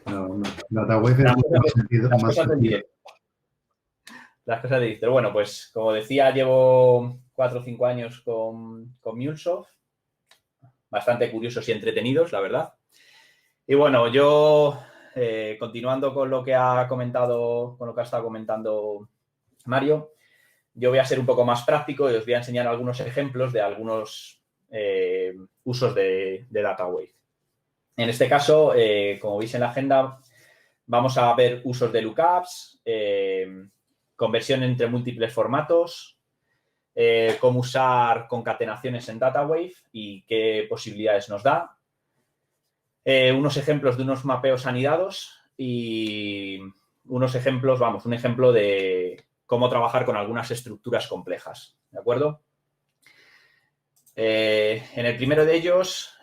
No. DataWave es mucho más sentido. Las cosas del directo. Las cosas de directo. Pero bueno, pues como decía, llevo 4 o 5 años con MuleSoft. Bastante curiosos y entretenidos, la verdad. Y bueno, yo... continuando con lo que ha estado comentando Mario, yo voy a ser un poco más práctico y os voy a enseñar algunos ejemplos de algunos usos de DataWave. En este caso, como veis en la agenda, vamos a ver usos de lookups, conversión entre múltiples formatos, cómo usar concatenaciones en DataWave y qué posibilidades nos da. Unos ejemplos de unos mapeos anidados y unos ejemplos, un ejemplo de cómo trabajar con algunas estructuras complejas, ¿de acuerdo? En el primero de ellos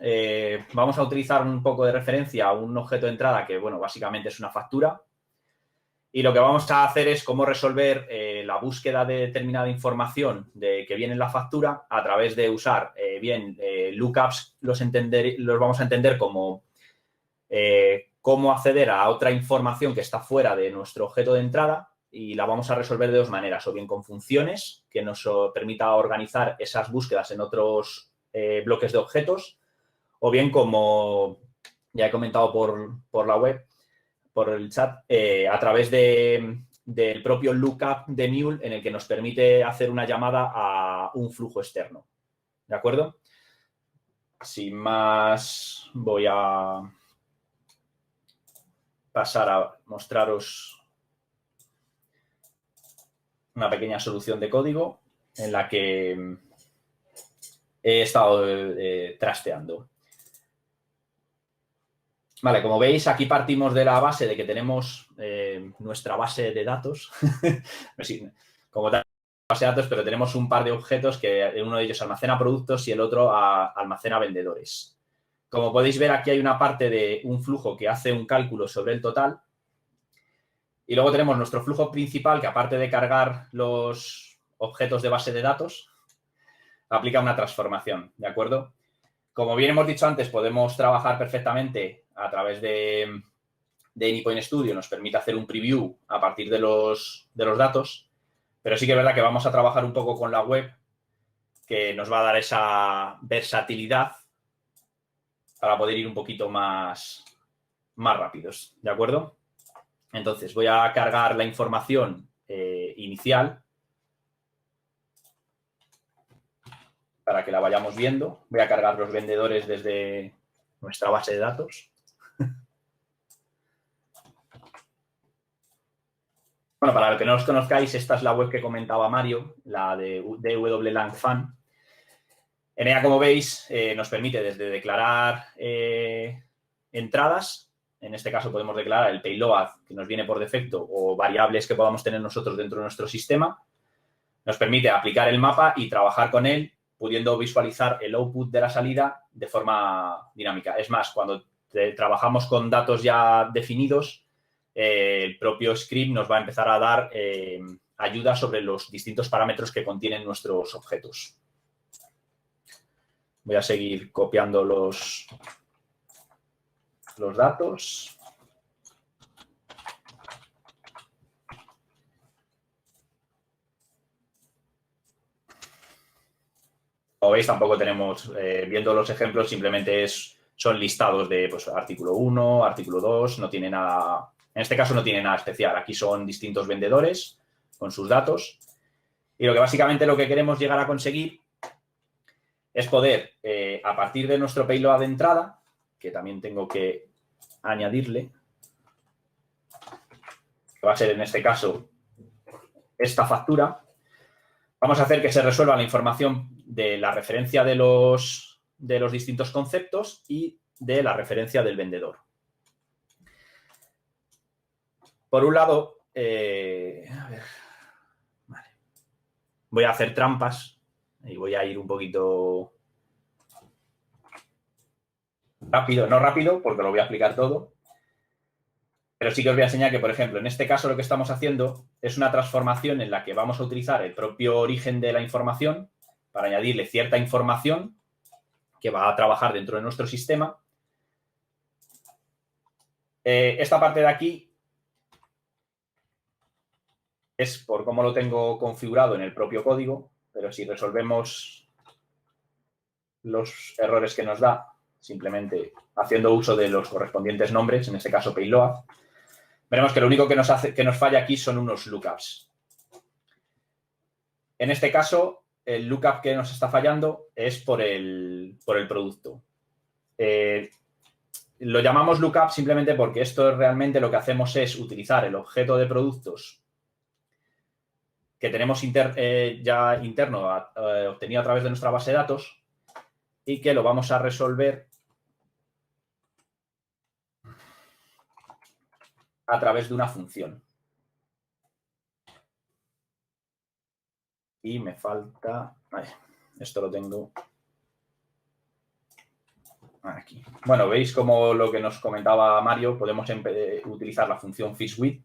vamos a utilizar un poco de referencia a un objeto de entrada que, bueno, básicamente es una factura. Y lo que vamos a hacer es cómo resolver la búsqueda de determinada información que viene en la factura a través de usar lookups, los vamos a entender como cómo acceder a otra información que está fuera de nuestro objeto de entrada y la vamos a resolver de 2 maneras, o bien con funciones que nos permita organizar esas búsquedas en otros bloques de objetos, o bien como ya he comentado por la web, por el chat, a través del propio lookup de Mule en el que nos permite hacer una llamada a un flujo externo. ¿De acuerdo? Sin más, voy a pasar a mostraros una pequeña solución de código en la que he estado trasteando. Vale, como veis, aquí partimos de la base de que tenemos nuestra base de datos, como tal, base de datos, pero tenemos un par de objetos que uno de ellos almacena productos y el otro almacena vendedores. Como podéis ver, aquí hay una parte de un flujo que hace un cálculo sobre el total Y luego tenemos nuestro flujo principal, que aparte de cargar los objetos de base de datos, aplica una transformación, ¿de acuerdo? Como bien hemos dicho antes, podemos trabajar perfectamente a través de Anypoint Studio, nos permite hacer un preview a partir de los datos, pero sí que es verdad que vamos a trabajar un poco con la web, que nos va a dar esa versatilidad para poder ir un poquito más rápidos, ¿de acuerdo? Entonces, voy a cargar la información inicial para que la vayamos viendo. Voy a cargar los vendedores desde nuestra base de datos. Bueno, para los que no os conozcáis, esta es la web que comentaba Mario, la de DW-Lang-Fan. En ella, como veis, nos permite desde declarar entradas. En este caso podemos declarar el payload que nos viene por defecto o variables que podamos tener nosotros dentro de nuestro sistema. Nos permite aplicar el mapa y trabajar con él, pudiendo visualizar el output de la salida de forma dinámica. Es más, cuando trabajamos con datos ya definidos, el propio script nos va a empezar a dar ayuda sobre los distintos parámetros que contienen nuestros objetos. Voy a seguir copiando los datos. Como veis, tampoco tenemos, viendo los ejemplos, simplemente son listados de pues, artículo 1, artículo 2, no tiene nada, en este caso no tiene nada especial. Aquí son distintos vendedores con sus datos. Y lo que básicamente lo que queremos llegar a conseguir es poder, a partir de nuestro payload de entrada, que también tengo que añadirle, que va a ser en este caso esta factura, vamos a hacer que se resuelva la información de la referencia de los distintos conceptos y de la referencia del vendedor. Por un lado, a ver, vale, voy a hacer trampas y voy a ir un poquito rápido, no rápido porque lo voy a explicar todo, pero sí que os voy a enseñar que, por ejemplo, en este caso lo que estamos haciendo es una transformación en la que vamos a utilizar el propio origen de la información para añadirle cierta información que va a trabajar dentro de nuestro sistema. Esta parte de aquí es por cómo lo tengo configurado en el propio código, pero si resolvemos los errores que nos da, simplemente haciendo uso de los correspondientes nombres, en este caso payload, veremos que lo único que nos falla aquí son unos lookups. En este caso, el lookup que nos está fallando es por el producto. Lo llamamos lookup simplemente porque esto realmente lo que hacemos es utilizar el objeto de productos que tenemos ya interno obtenido a través de nuestra base de datos y que lo vamos a resolver a través de una función. Y me falta... esto lo tengo aquí. Bueno, veis como lo que nos comentaba Mario, podemos utilizar la función fishwith,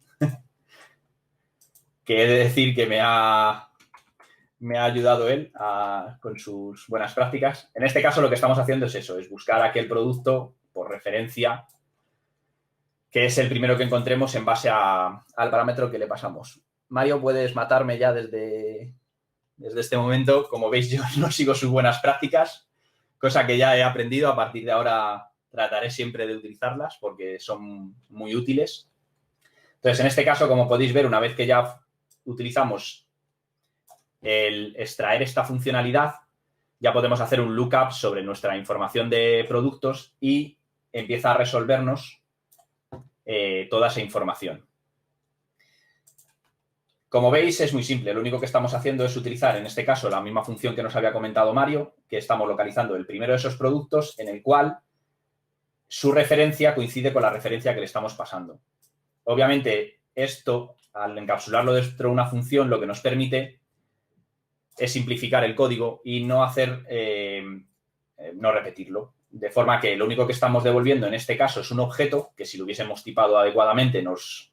que he de decir que me ha ayudado él con sus buenas prácticas. En este caso lo que estamos haciendo es eso, es buscar aquel producto por referencia que es el primero que encontremos en base al parámetro que le pasamos. Mario, puedes matarme ya desde este momento. Como veis, yo no sigo sus buenas prácticas, cosa que ya he aprendido. A partir de ahora trataré siempre de utilizarlas porque son muy útiles. Entonces, en este caso, como podéis ver, una vez que ya utilizamos el extraer esta funcionalidad, ya podemos hacer un lookup sobre nuestra información de productos y empieza a resolvernos toda esa información. Como veis, es muy simple. Lo único que estamos haciendo es utilizar, en este caso, la misma función que nos había comentado Mario, que estamos localizando el primero de esos productos en el cual su referencia coincide con la referencia que le estamos pasando. Obviamente, esto, al encapsularlo dentro de una función, lo que nos permite es simplificar el código y no no repetirlo. De forma que lo único que estamos devolviendo en este caso es un objeto que si lo hubiésemos tipado adecuadamente nos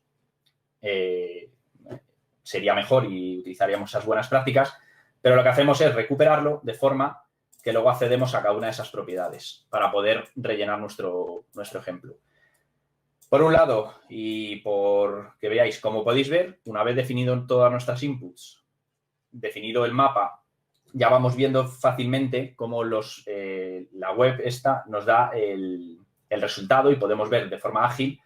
sería mejor y utilizaríamos esas buenas prácticas, pero lo que hacemos es recuperarlo de forma que luego accedemos a cada una de esas propiedades para poder rellenar nuestro ejemplo. Por un lado, y por que veáis, como podéis ver, una vez definido todas nuestras inputs, definido el mapa, ya vamos viendo fácilmente cómo la web esta nos da el resultado y podemos ver de forma ágil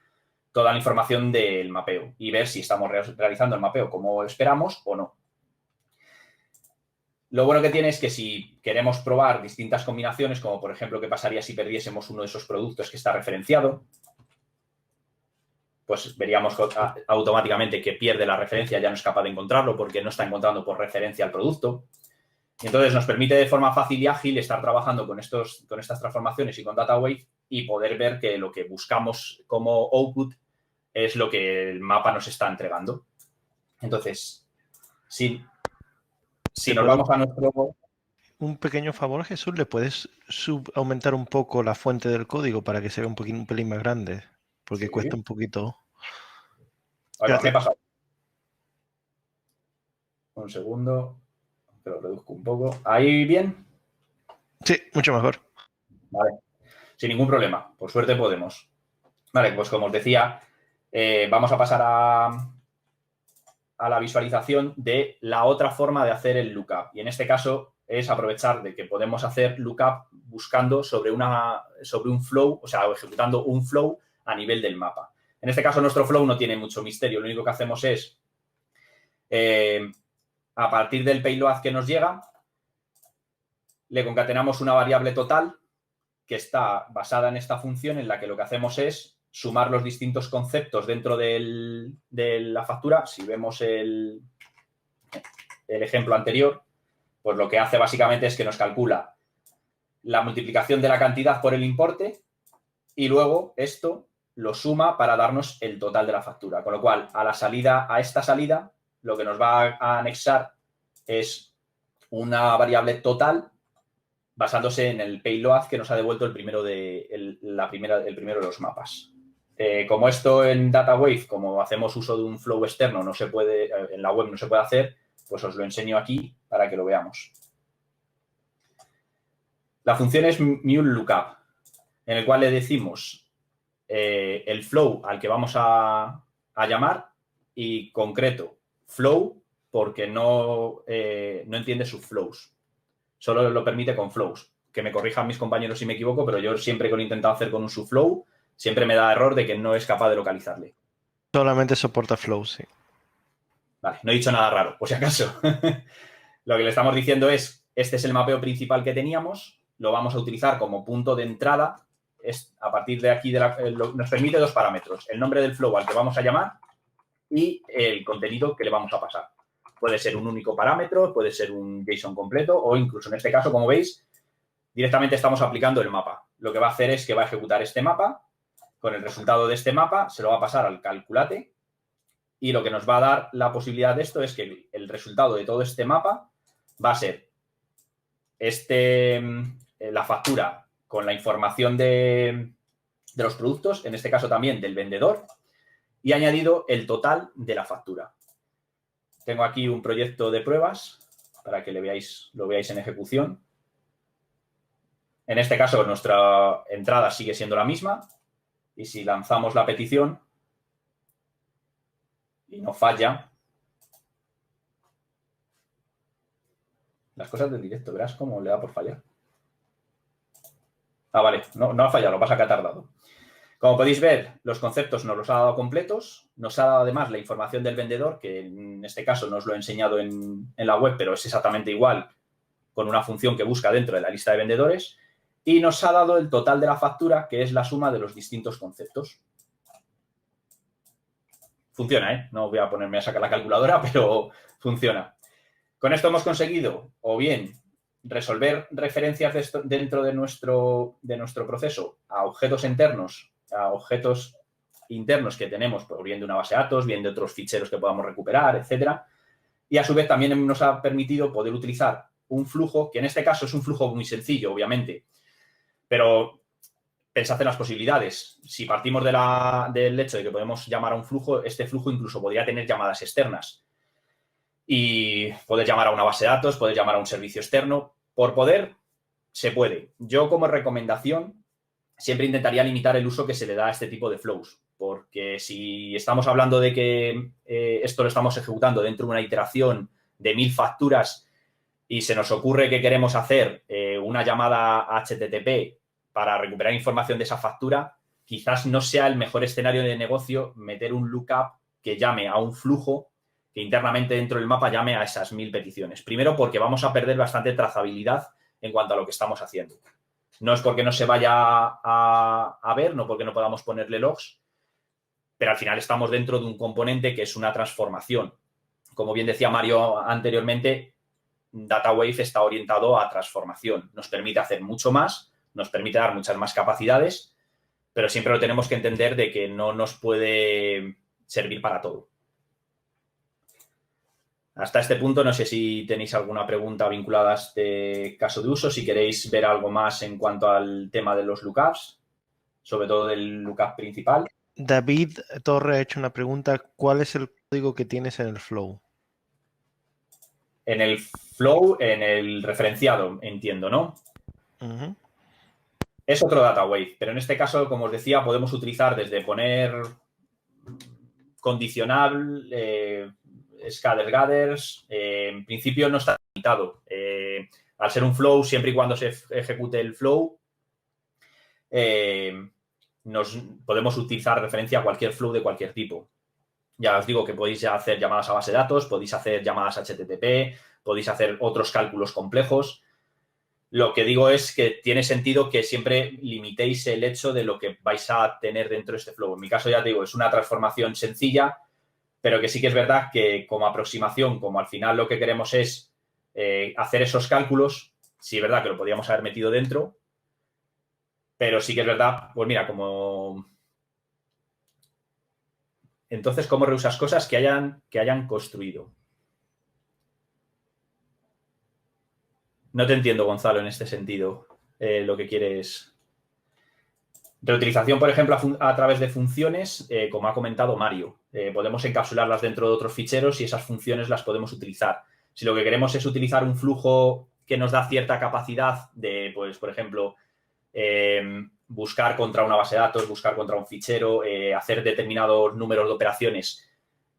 toda la información del mapeo y ver si estamos realizando el mapeo como esperamos o no. Lo bueno que tiene es que si queremos probar distintas combinaciones, como por ejemplo qué pasaría si perdiésemos uno de esos productos que está referenciado, pues veríamos automáticamente que pierde la referencia, ya no es capaz de encontrarlo porque no está encontrando por referencia al producto. Y entonces nos permite de forma fácil y ágil estar trabajando con estas transformaciones y con DataWave y poder ver que lo que buscamos como output es lo que el mapa nos está entregando. Entonces, si nos vamos a nuestro... Un pequeño favor, Jesús, ¿le puedes aumentar un poco la fuente del código para que se vea un pelín más grande? Porque Sí. cuesta un poquito. Ahora, me he pasado. Un segundo, que lo reduzco un poco. ¿Ahí bien? Sí, mucho mejor. Vale, sin ningún problema. Por suerte podemos. Vale, pues como os decía, vamos a pasar a la visualización de la otra forma de hacer el lookup. Y en este caso es aprovechar de que podemos hacer lookup buscando sobre un flow, o sea, ejecutando un flow a nivel del mapa. En este caso nuestro flow no tiene mucho misterio. Lo único que hacemos es, a partir del payload que nos llega, le concatenamos una variable total que está basada en esta función en la que lo que hacemos es sumar los distintos conceptos dentro de la factura. Si vemos el ejemplo anterior, pues lo que hace básicamente es que nos calcula la multiplicación de la cantidad por el importe y luego esto lo suma para darnos el total de la factura. Con lo cual, a esta salida, lo que nos va a anexar es una variable total basándose en el payload que nos ha devuelto el primero de los mapas. Como esto en DataWave, como hacemos uso de un flow externo, no se puede, en la web no se puede hacer, pues os lo enseño aquí para que lo veamos. La función es MuleLookup, en el cual le decimos el flow al que vamos a llamar y concreto flow porque no entiende subflows. Solo lo permite con flows. Que me corrijan mis compañeros si me equivoco, pero yo siempre que lo he intentado hacer con un subflow, siempre me da error de que no es capaz de localizarle. Solamente soporta flows, sí. Vale, no he dicho nada raro, por si acaso. Lo que le estamos diciendo es, este es el mapeo principal que teníamos, lo vamos a utilizar como punto de entrada. A partir de aquí nos permite dos parámetros, el nombre del flow al que vamos a llamar y el contenido que le vamos a pasar. Puede ser un único parámetro, puede ser un JSON completo o incluso en este caso, como veis, directamente estamos aplicando el mapa. Lo que va a hacer es que va a ejecutar este mapa, con el resultado de este mapa se lo va a pasar al calculate y lo que nos va a dar la posibilidad de esto es que el resultado de todo este mapa va a ser la factura con la información de los productos, en este caso también del vendedor, y añadido el total de la factura. Tengo aquí un proyecto de pruebas para que lo veáis en ejecución. En este caso, nuestra entrada sigue siendo la misma y si lanzamos la petición y no falla, las cosas del directo, verás cómo le da por fallar. Ah, vale, no ha fallado, lo que pasa que ha tardado. Como podéis ver, los conceptos nos los ha dado completos, nos ha dado además la información del vendedor, que en este caso no os lo he enseñado en la web, pero es exactamente igual con una función que busca dentro de la lista de vendedores, y nos ha dado el total de la factura, que es la suma de los distintos conceptos. Funciona, ¿eh? No voy a ponerme a sacar la calculadora, pero funciona. Con esto hemos conseguido, o bien, resolver referencias dentro de nuestro proceso a objetos internos que tenemos, pues, bien de una base de datos, bien de otros ficheros que podamos recuperar, etcétera. Y a su vez también nos ha permitido poder utilizar un flujo, que en este caso es un flujo muy sencillo, obviamente, pero pensad en las posibilidades. Si partimos del hecho de que podemos llamar a un flujo, este flujo incluso podría tener llamadas externas. Y puedes llamar a una base de datos, puedes llamar a un servicio externo. Por poder, se puede. Yo, como recomendación, siempre intentaría limitar el uso que se le da a este tipo de flows. Porque si estamos hablando de que esto lo estamos ejecutando dentro de una iteración de 1000 facturas y se nos ocurre que queremos hacer una llamada HTTP para recuperar información de esa factura, quizás no sea el mejor escenario de negocio meter un lookup que llame a un flujo que internamente dentro del mapa llame a esas 1000 peticiones. Primero, porque vamos a perder bastante trazabilidad en cuanto a lo que estamos haciendo. No es porque no se vaya a ver, no porque no podamos ponerle logs, pero al final estamos dentro de un componente que es una transformación. Como bien decía Mario anteriormente, DataWave está orientado a transformación. Nos permite hacer mucho más, nos permite dar muchas más capacidades, pero siempre lo tenemos que entender de que no nos puede servir para todo. Hasta este punto, no sé si tenéis alguna pregunta vinculada a este caso de uso, si queréis ver algo más en cuanto al tema de los lookups, sobre todo del lookup principal. David Torre ha hecho una pregunta. ¿Cuál es el código que tienes en el flow? En el flow, en el referenciado, entiendo, ¿no? Uh-huh. Es otro DataWave, pero en este caso, como os decía, podemos utilizar desde poner condicional, scatter gathers, en principio no está limitado. Al ser un flow, siempre y cuando se ejecute el flow, podemos utilizar referencia a cualquier flow de cualquier tipo. Ya os digo que podéis hacer llamadas a base de datos, podéis hacer llamadas HTTP, podéis hacer otros cálculos complejos. Lo que digo es que tiene sentido que siempre limitéis el hecho de lo que vais a tener dentro de este flow. En mi caso, ya te digo, es una transformación sencilla, pero que sí que es verdad que como aproximación, como al final lo que queremos es hacer esos cálculos, sí es verdad que lo podríamos haber metido dentro, pero sí que es verdad, pues mira, como... Entonces, ¿cómo reusas cosas que hayan construido? No te entiendo, Gonzalo, en este sentido, lo que quieres. Reutilización, por ejemplo, a través de funciones, como ha comentado Mario. Podemos encapsularlas dentro de otros ficheros y esas funciones las podemos utilizar. Si lo que queremos es utilizar un flujo que nos da cierta capacidad de, pues, por ejemplo, buscar contra una base de datos, buscar contra un fichero, hacer determinados números de operaciones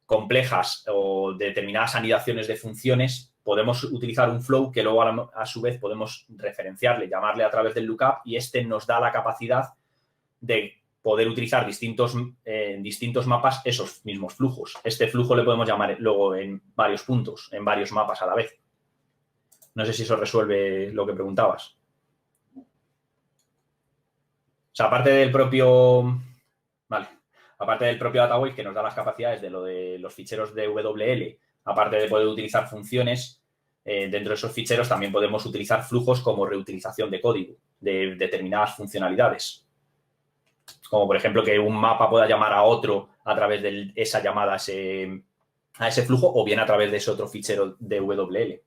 complejas o determinadas anidaciones de funciones, podemos utilizar un flow que luego a su vez podemos referenciarle, llamarle a través del lookup y este nos da la capacidad de poder utilizar en distintos mapas esos mismos flujos. Este flujo le podemos llamar luego en varios puntos, en varios mapas a la vez. No sé si eso resuelve lo que preguntabas. O sea, aparte del propio DataWave que nos da las capacidades de lo de los ficheros de WL, aparte de poder utilizar funciones, dentro de esos ficheros también podemos utilizar flujos como reutilización de código de determinadas funcionalidades. Como, por ejemplo, que un mapa pueda llamar a otro a través de esa llamada a ese flujo o bien a través de ese otro fichero de WL.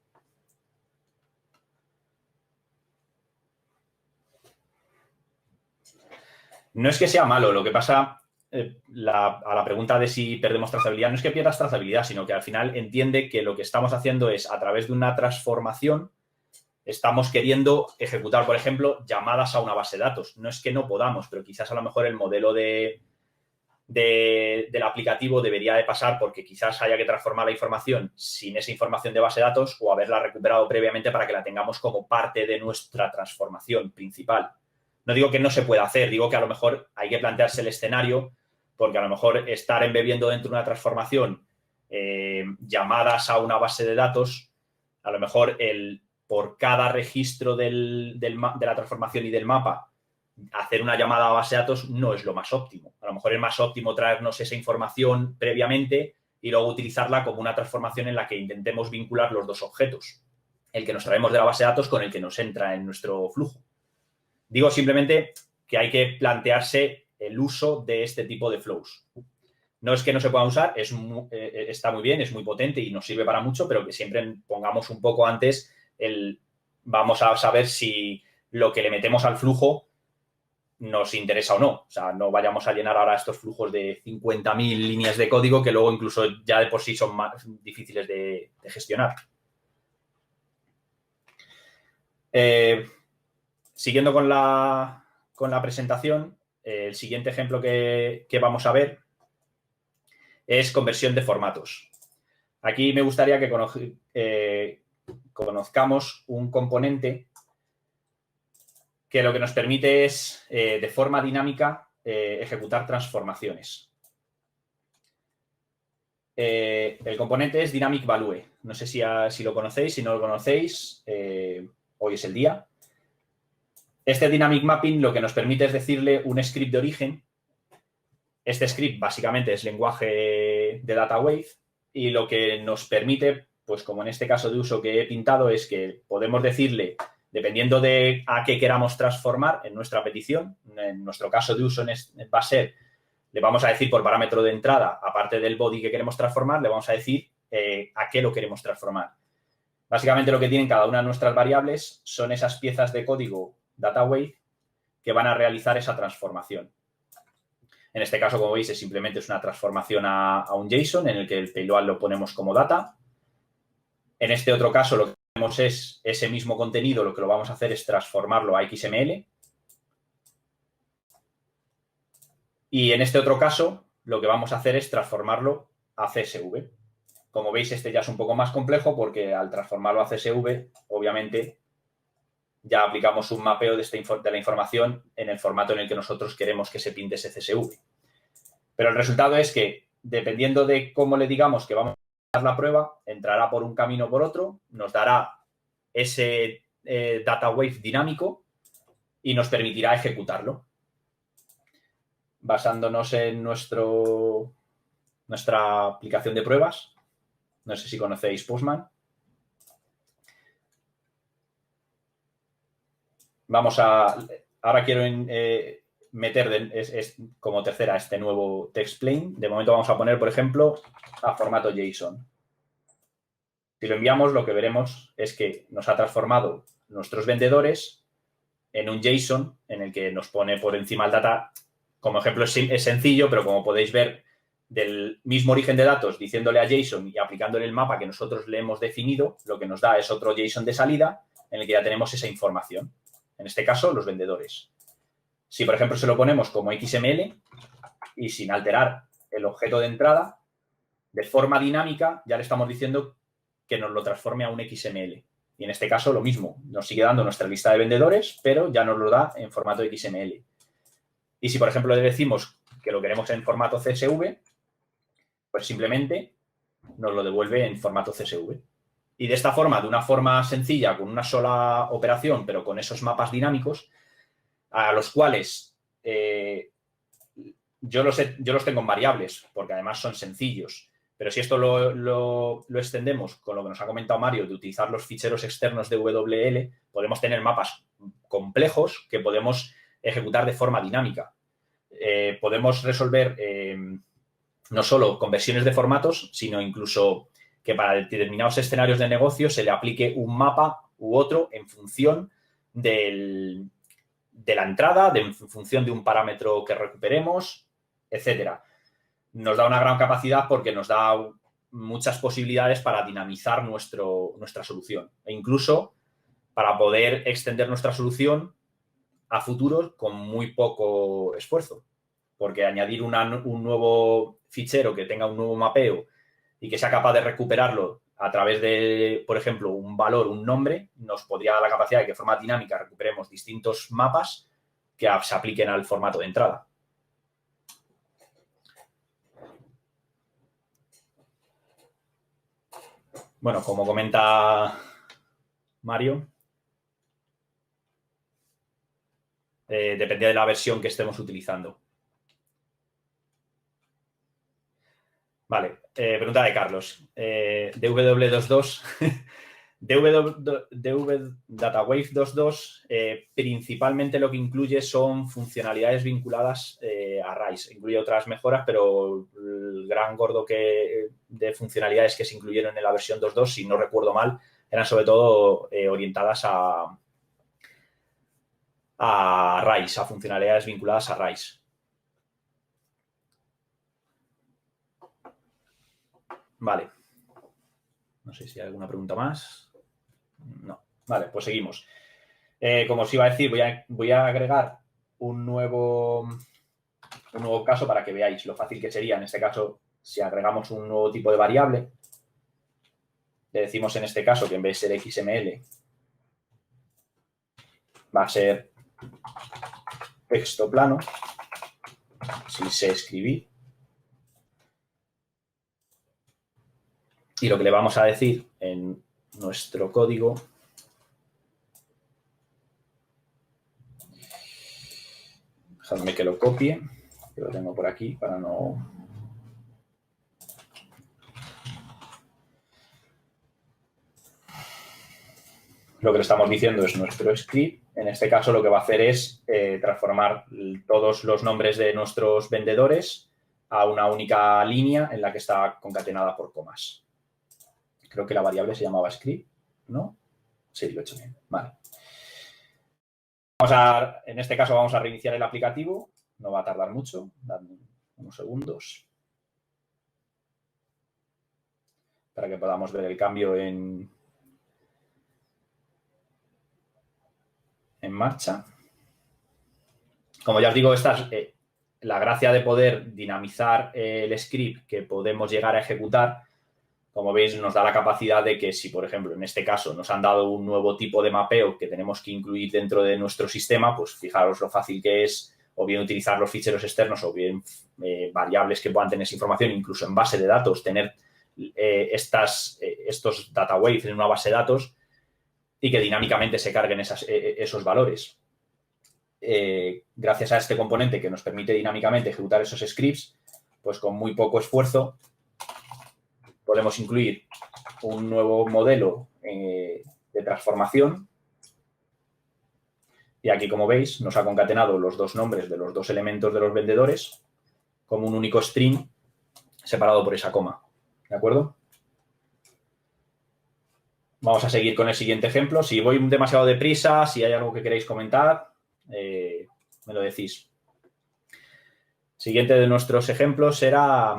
No es que sea malo, lo que pasa, a la pregunta de si perdemos trazabilidad, no es que pierdas trazabilidad, sino que al final entiende que lo que estamos haciendo es, a través de una transformación, estamos queriendo ejecutar, por ejemplo, llamadas a una base de datos. No es que no podamos, pero quizás a lo mejor el modelo del aplicativo debería de pasar porque quizás haya que transformar la información sin esa información de base de datos o haberla recuperado previamente para que la tengamos como parte de nuestra transformación principal. No digo que no se pueda hacer, digo que a lo mejor hay que plantearse el escenario porque a lo mejor estar embebiendo dentro de una transformación llamadas a una base de datos, a lo mejor por cada registro de la transformación y del mapa, hacer una llamada a base de datos no es lo más óptimo. A lo mejor es más óptimo traernos esa información previamente y luego utilizarla como una transformación en la que intentemos vincular los dos objetos, el que nos traemos de la base de datos con el que nos entra en nuestro flujo. Digo simplemente que hay que plantearse el uso de este tipo de flows. No es que no se pueda usar, está muy bien, es muy potente y nos sirve para mucho, pero que siempre pongamos un poco antes vamos a saber si lo que le metemos al flujo nos interesa o no. O sea, no vayamos a llenar ahora estos flujos de 50.000 líneas de código que luego incluso ya de por sí son más difíciles de gestionar. Siguiendo con la presentación, el siguiente ejemplo que vamos a ver es conversión de formatos. Aquí me gustaría que conozcamos un componente que lo que nos permite es, de forma dinámica, ejecutar transformaciones. El componente es Dynamic Value. No sé si lo conocéis. Si no lo conocéis, hoy es el día. Este Dynamic Mapping lo que nos permite es decirle un script de origen. Este script básicamente es lenguaje de DataWave y lo que nos permite, pues como en este caso de uso que he pintado, es que podemos decirle, dependiendo de a qué queramos transformar en nuestra petición, en nuestro caso de uso va a ser, le vamos a decir por parámetro de entrada, aparte del body que queremos transformar, le vamos a decir a qué lo queremos transformar. Básicamente lo que tienen cada una de nuestras variables son esas piezas de código DataWave que van a realizar esa transformación. En este caso, como veis, simplemente es una transformación a un JSON en el que el payload lo ponemos como data. En este otro caso, lo que tenemos es ese mismo contenido, lo que lo vamos a hacer es transformarlo a XML. Y en este otro caso, lo que vamos a hacer es transformarlo a CSV. Como veis, este ya es un poco más complejo porque al transformarlo a CSV, obviamente, ya aplicamos un mapeo de la información en el formato en el que nosotros queremos que se pinte ese CSV. Pero el resultado es que, dependiendo de cómo le digamos que vamos a dar la prueba, entrará por un camino o por otro, nos dará ese DataWave dinámico y nos permitirá ejecutarlo. Basándonos en nuestra aplicación de pruebas. No sé si conocéis Postman. Ahora quiero meter como tercera este nuevo TextPlain. De momento vamos a poner, por ejemplo, a formato JSON. Si lo enviamos, lo que veremos es que nos ha transformado nuestros vendedores en un JSON en el que nos pone por encima el data. Como ejemplo es sencillo, pero como podéis ver, del mismo origen de datos, diciéndole a JSON y aplicándole el mapa que nosotros le hemos definido, lo que nos da es otro JSON de salida en el que ya tenemos esa información. En este caso, los vendedores. Si, por ejemplo, se lo ponemos como XML y sin alterar el objeto de entrada, de forma dinámica ya le estamos diciendo que nos lo transforme a un XML. Y en este caso, lo mismo. Nos sigue dando nuestra lista de vendedores, pero ya nos lo da en formato XML. Y si, por ejemplo, le decimos que lo queremos en formato CSV, pues simplemente nos lo devuelve en formato CSV. Y de esta forma, de una forma sencilla, con una sola operación, pero con esos mapas dinámicos, a los cuales yo los tengo en variables, porque además son sencillos. Pero si esto lo extendemos con lo que nos ha comentado Mario, de utilizar los ficheros externos de WL, podemos tener mapas complejos que podemos ejecutar de forma dinámica. Podemos resolver no solo conversiones de formatos, sino incluso que para determinados escenarios de negocio se le aplique un mapa u otro en función de la entrada, en función de un parámetro que recuperemos, etcétera. Nos da una gran capacidad porque nos da muchas posibilidades para dinamizar nuestra solución e incluso para poder extender nuestra solución a futuros con muy poco esfuerzo. Porque añadir un nuevo fichero que tenga un nuevo mapeo y que sea capaz de recuperarlo a través de, por ejemplo, un valor, un nombre, nos podría dar la capacidad de que de forma dinámica recuperemos distintos mapas que se apliquen al formato de entrada. Bueno, como comenta Mario, depende de la versión que estemos utilizando. Vale, pregunta de Carlos. DW22, DataWave 2.2 principalmente lo que incluye son funcionalidades vinculadas a RISE. Incluye otras mejoras, pero el gran gordo de funcionalidades que se incluyeron en la versión 2.2, si no recuerdo mal, eran sobre todo orientadas a arrays, a funcionalidades vinculadas a arrays. Vale. No sé si hay alguna pregunta más. No. Vale, pues seguimos. Como os iba a decir, voy a agregar un nuevo caso para que veáis lo fácil que sería. En este caso, si agregamos un nuevo tipo de variable, le decimos en este caso que en vez de ser XML, va a ser texto plano, si sé escribir. Y lo que le vamos a decir en nuestro código dejadme que lo copie, que lo tengo por aquí para no... Lo que le estamos diciendo es nuestro script. En este caso lo que va a hacer es transformar todos los nombres de nuestros vendedores a una única línea en la que está concatenada por comas. Creo que la variable se llamaba script, ¿no? Sí, lo he hecho bien. Vale. En este caso vamos a reiniciar el aplicativo. No va a tardar mucho. Dadme unos segundos para que podamos ver el cambio en marcha. Como ya os digo, esta es la gracia de poder dinamizar el script que podemos llegar a ejecutar. Como veis, nos da la capacidad de que si, por ejemplo, en este caso nos han dado un nuevo tipo de mapeo que tenemos que incluir dentro de nuestro sistema, pues fijaros lo fácil que es o bien utilizar los ficheros externos o bien variables que puedan tener esa información, incluso en base de datos, tener estos data waves en una base de datos y que dinámicamente se carguen esos valores. Gracias a este componente que nos permite dinámicamente ejecutar esos scripts, pues con muy poco esfuerzo podemos incluir un nuevo modelo de transformación. Y aquí, como veis, nos ha concatenado los dos nombres de los dos elementos de los vendedores como un único string separado por esa coma. ¿De acuerdo? Vamos a seguir con el siguiente ejemplo. Si voy demasiado deprisa, si hay algo que queréis comentar, me lo decís. Siguiente de nuestros ejemplos será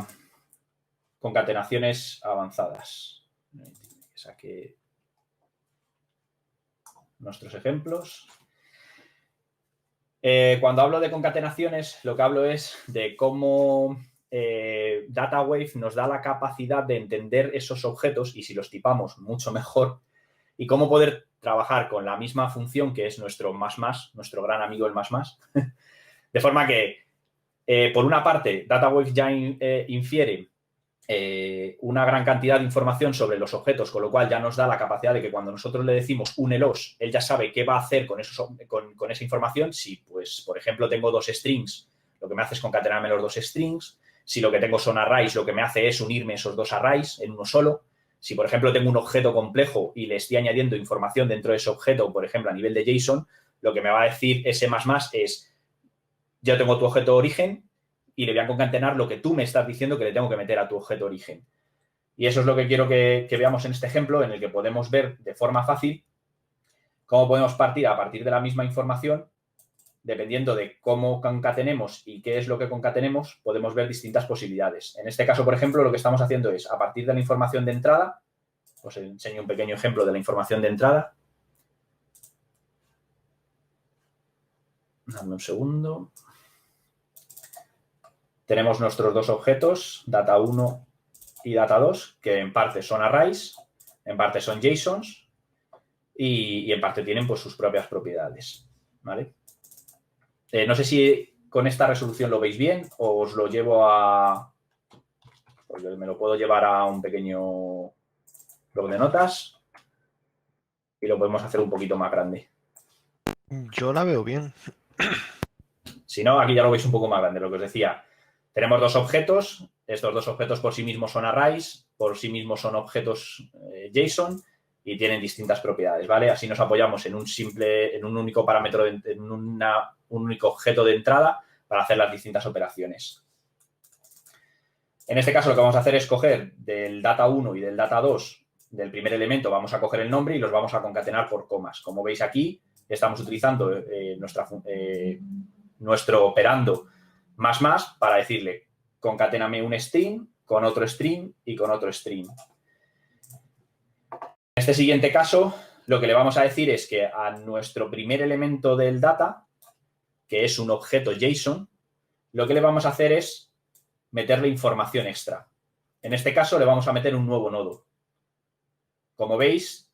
concatenaciones avanzadas. Saqué nuestros ejemplos. Cuando hablo de concatenaciones, lo que hablo es de cómo DataWave nos da la capacidad de entender esos objetos y si los tipamos mucho mejor y cómo poder trabajar con la misma función que es nuestro ++, nuestro gran amigo el ++, de forma que, por una parte, DataWave ya infiere una gran cantidad de información sobre los objetos, con lo cual ya nos da la capacidad de que cuando nosotros le decimos únelos, él ya sabe qué va a hacer con esa información. Si, pues, por ejemplo, tengo dos strings, lo que me hace es concatenarme los dos strings. Si lo que tengo son arrays, lo que me hace es unirme esos dos arrays en uno solo. Si, por ejemplo, tengo un objeto complejo y le estoy añadiendo información dentro de ese objeto, por ejemplo, a nivel de JSON, lo que me va a decir ese ++ es, yo tengo tu objeto origen y le voy a concatenar lo que tú me estás diciendo que le tengo que meter a tu objeto origen. Y eso es lo que quiero que veamos en este ejemplo, en el que podemos ver de forma fácil cómo podemos partir a partir de la misma información. Dependiendo de cómo concatenemos y qué es lo que concatenemos, podemos ver distintas posibilidades. En este caso, por ejemplo, lo que estamos haciendo es, a partir de la información de entrada, os enseño un pequeño ejemplo de la información de entrada. Dame un segundo. Tenemos nuestros dos objetos, data1 y data2, que en parte son arrays, en parte son JSONs y en parte tienen pues, sus propias propiedades. ¿Vale? No sé si con esta resolución lo veis bien o os lo llevo a... Porque me lo puedo llevar a un pequeño blog de notas y lo podemos hacer un poquito más grande. Yo la veo bien. Si no, aquí ya lo veis un poco más grande, lo que os decía. Tenemos dos objetos. Estos dos objetos por sí mismos son arrays, por sí mismos son objetos JSON y tienen distintas propiedades, ¿vale? Así nos apoyamos en un único parámetro, en un único objeto de entrada para hacer las distintas operaciones. En este caso lo que vamos a hacer es coger del data1 y del data2, del primer elemento, vamos a coger el nombre y los vamos a concatenar por comas. Como veis aquí, estamos utilizando nuestro operando más para decirle concaténame un string con otro string y con otro string. En este siguiente caso, lo que le vamos a decir es que a nuestro primer elemento del data, que es un objeto JSON, lo que le vamos a hacer es meterle información extra. En este caso, le vamos a meter un nuevo nodo. Como veis,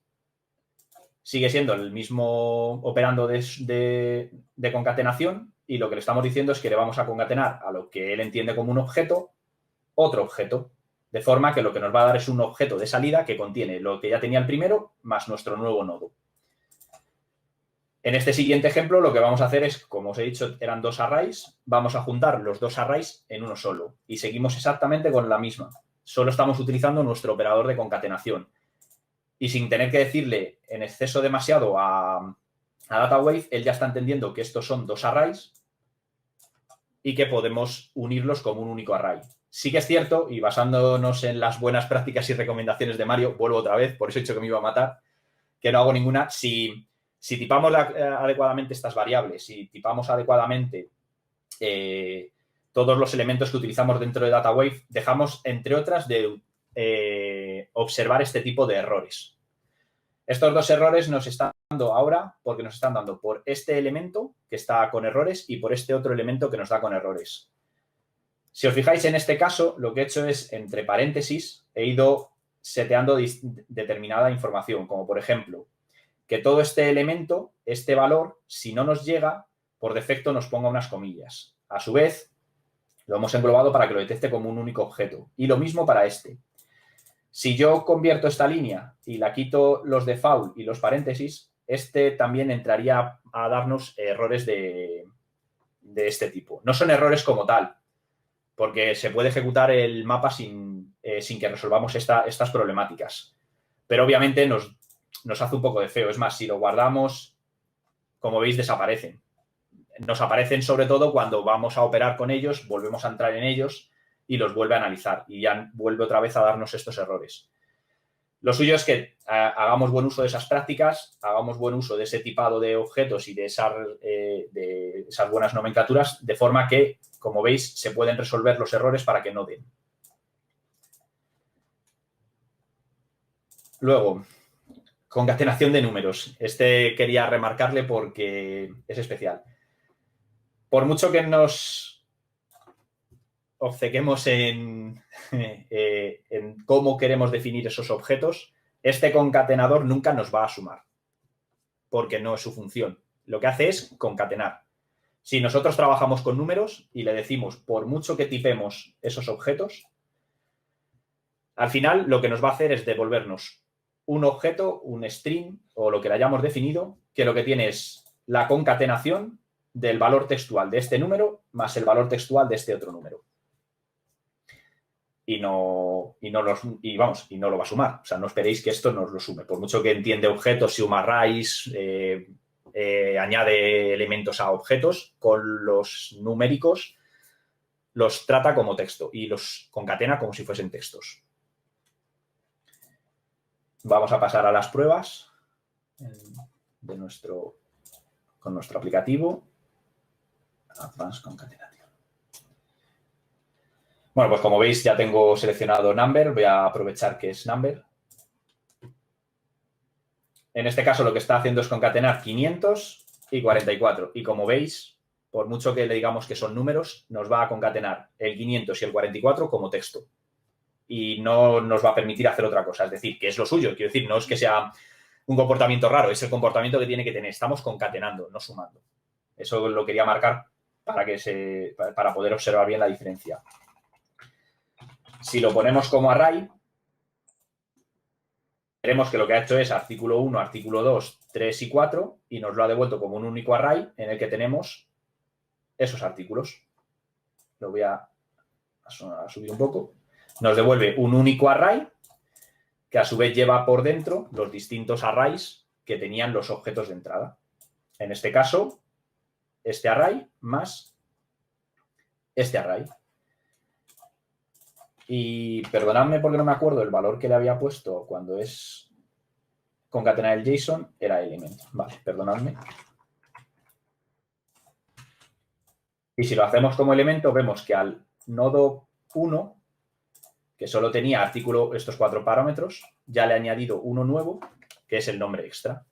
sigue siendo el mismo operando de concatenación y lo que le estamos diciendo es que le vamos a concatenar a lo que él entiende como un objeto, otro objeto. De forma que lo que nos va a dar es un objeto de salida que contiene lo que ya tenía el primero más nuestro nuevo nodo. En este siguiente ejemplo lo que vamos a hacer es, como os he dicho, eran 2 arrays, vamos a juntar los 2 arrays en uno solo y seguimos exactamente con la misma. Solo estamos utilizando nuestro operador de concatenación y sin tener que decirle en exceso demasiado a DataWave, él ya está entendiendo que estos son 2 arrays y que podemos unirlos como un único array. Sí que es cierto, y basándonos en las buenas prácticas y recomendaciones de Mario, vuelvo otra vez, por eso he dicho que me iba a matar, que no hago ninguna. Si tipamos adecuadamente estas variables, si tipamos adecuadamente todos los elementos que utilizamos dentro de DataWave, dejamos, entre otras, de observar este tipo de errores. Estos 2 errores nos están dando ahora porque nos están dando por este elemento que está con errores y por este otro elemento que nos da con errores. Si os fijáis en este caso, lo que he hecho es, entre paréntesis, he ido seteando determinada información, como por ejemplo, que todo este elemento, este valor, si no nos llega, por defecto nos ponga unas comillas. A su vez, lo hemos englobado para que lo detecte como un único objeto. Y lo mismo para este. Si yo convierto esta línea y la quito los default y los paréntesis, este también entraría a darnos errores de este tipo. No son errores como tal, porque se puede ejecutar el mapa sin que resolvamos estas problemáticas. Pero obviamente nos hace un poco de feo. Es más, si lo guardamos, como veis, desaparecen. Nos aparecen sobre todo cuando vamos a operar con ellos, volvemos a entrar en ellos y los vuelve a analizar y ya vuelve otra vez a darnos estos errores. Lo suyo es que hagamos buen uso de esas prácticas, hagamos buen uso de ese tipado de objetos y de esas buenas nomenclaturas, de forma que, como veis, se pueden resolver los errores para que no den. Luego, concatenación de números. Este quería remarcarle porque es especial. Por mucho que nos obcequemos en cómo queremos definir esos objetos, este concatenador nunca nos va a sumar, porque no es su función. Lo que hace es concatenar. Si nosotros trabajamos con números y le decimos, por mucho que tipemos esos objetos, al final lo que nos va a hacer es devolvernos un objeto, un string o lo que le hayamos definido, que lo que tiene es la concatenación del valor textual de este número más el valor textual de este otro número. Y no lo va a sumar. O sea, no esperéis que esto nos lo sume. Por mucho que entiende objetos, suma arrays, añade elementos a objetos, con los numéricos los trata como texto y los concatena como si fuesen textos. Vamos a pasar a las pruebas con nuestro aplicativo. Advanced Concatenation. Bueno, pues como veis ya tengo seleccionado Number. Voy a aprovechar que es Number. En este caso lo que está haciendo es concatenar 500 y 44. Y como veis, por mucho que le digamos que son números, nos va a concatenar el 500 y el 44 como texto. Y no nos va a permitir hacer otra cosa. Es decir, que es lo suyo. Quiero decir, no es que sea un comportamiento raro, es el comportamiento que tiene que tener. Estamos concatenando, no sumando. Eso lo quería marcar para poder observar bien la diferencia. Si lo ponemos como array, veremos que lo que ha hecho es artículo 1, artículo 2, 3 y 4 y nos lo ha devuelto como un único array en el que tenemos esos artículos. Lo voy a subir un poco. Nos devuelve un único array que a su vez lleva por dentro los distintos arrays que tenían los objetos de entrada. En este caso, este array más este array. Y perdonadme porque no me acuerdo el valor que le había puesto cuando es concatenar el JSON era elemento. Vale, perdonadme. Y si lo hacemos como elemento, vemos que al nodo 1, que solo tenía artículo, estos 4 parámetros, ya le he añadido uno nuevo, que es el nombre extra.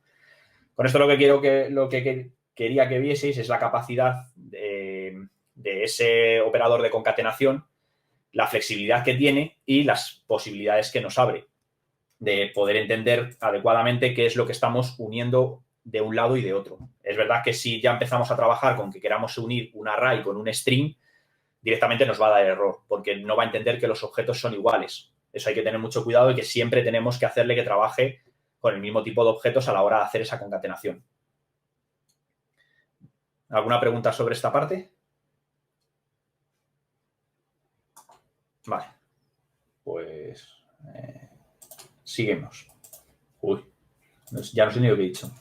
Con esto lo que quería que vieseis es la capacidad de ese operador de concatenación, la flexibilidad que tiene y las posibilidades que nos abre de poder entender adecuadamente qué es lo que estamos uniendo de un lado y de otro. Es verdad que si ya empezamos a trabajar con que queramos unir un array con un string, directamente nos va a dar error, porque no va a entender que los objetos son iguales. Eso hay que tener mucho cuidado y que siempre tenemos que hacerle que trabaje con el mismo tipo de objetos a la hora de hacer esa concatenación. ¿Alguna pregunta sobre esta parte? Vale. Pues seguimos. Uy, ya no sé ni lo que he dicho.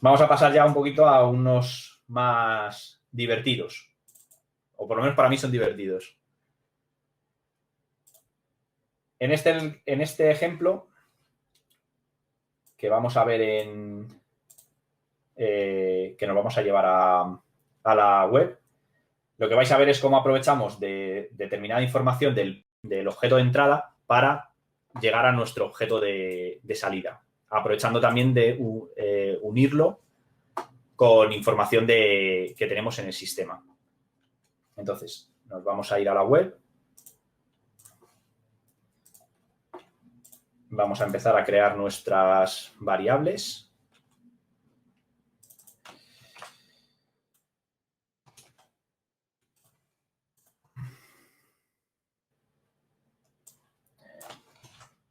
Vamos a pasar ya un poquito a unos más divertidos. O por lo menos para mí son divertidos. En este ejemplo, que vamos a ver que nos vamos a llevar a la web, lo que vais a ver es cómo aprovechamos de determinada información del objeto de entrada para llegar a nuestro objeto de salida, aprovechando también de unirlo con información que tenemos en el sistema. Entonces, nos vamos a ir a la web. Vamos a empezar a crear nuestras variables.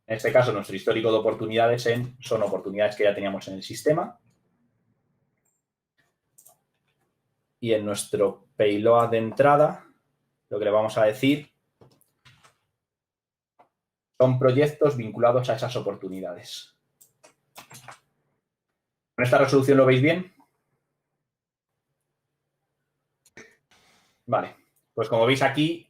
En este caso, nuestro histórico de oportunidades son oportunidades que ya teníamos en el sistema. Y en nuestro payload de entrada, lo que le vamos a decir son proyectos vinculados a esas oportunidades. ¿Con esta resolución lo veis bien? Vale, pues como veis aquí,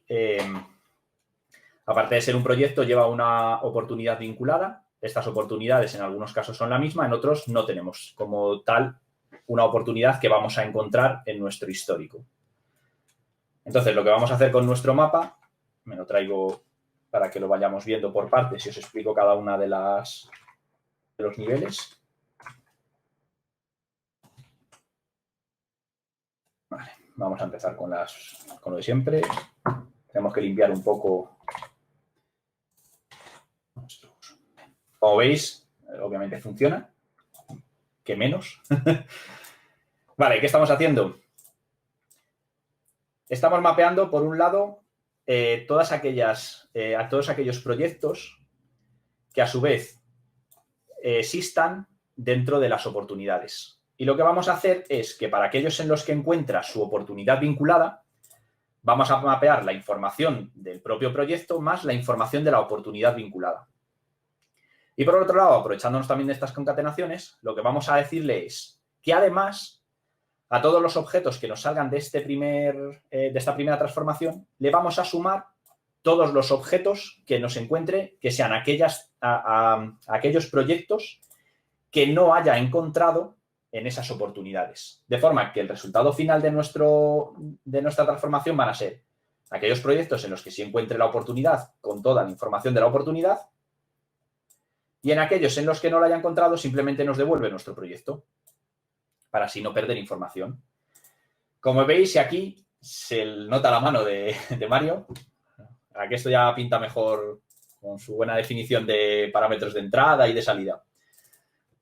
aparte de ser un proyecto, lleva una oportunidad vinculada. Estas oportunidades en algunos casos son la misma, en otros no tenemos como tal una oportunidad que vamos a encontrar en nuestro histórico. Entonces, lo que vamos a hacer con nuestro mapa, me lo traigo para que lo vayamos viendo por partes y os explico cada una de los niveles. Vale, vamos a empezar con lo de siempre. Tenemos que limpiar un poco. Como veis, obviamente funciona. ¿Qué menos? Vale, ¿qué estamos haciendo? Estamos mapeando, por un lado, todos aquellos proyectos que a su vez existan dentro de las oportunidades. Y lo que vamos a hacer es que para aquellos en los que encuentra su oportunidad vinculada, vamos a mapear la información del propio proyecto más la información de la oportunidad vinculada. Y por otro lado, aprovechándonos también de estas concatenaciones, lo que vamos a decirle es que además a todos los objetos que nos salgan de esta primera transformación, le vamos a sumar todos los objetos que nos encuentre, que sean aquellos proyectos que no haya encontrado en esas oportunidades. De forma que el resultado final de nuestra transformación van a ser aquellos proyectos en los que sí encuentre la oportunidad con toda la información de la oportunidad y en aquellos en los que no la haya encontrado simplemente nos devuelve nuestro proyecto, para así no perder información. Como veis, aquí se nota la mano de Mario. Aquí esto ya pinta mejor con su buena definición de parámetros de entrada y de salida.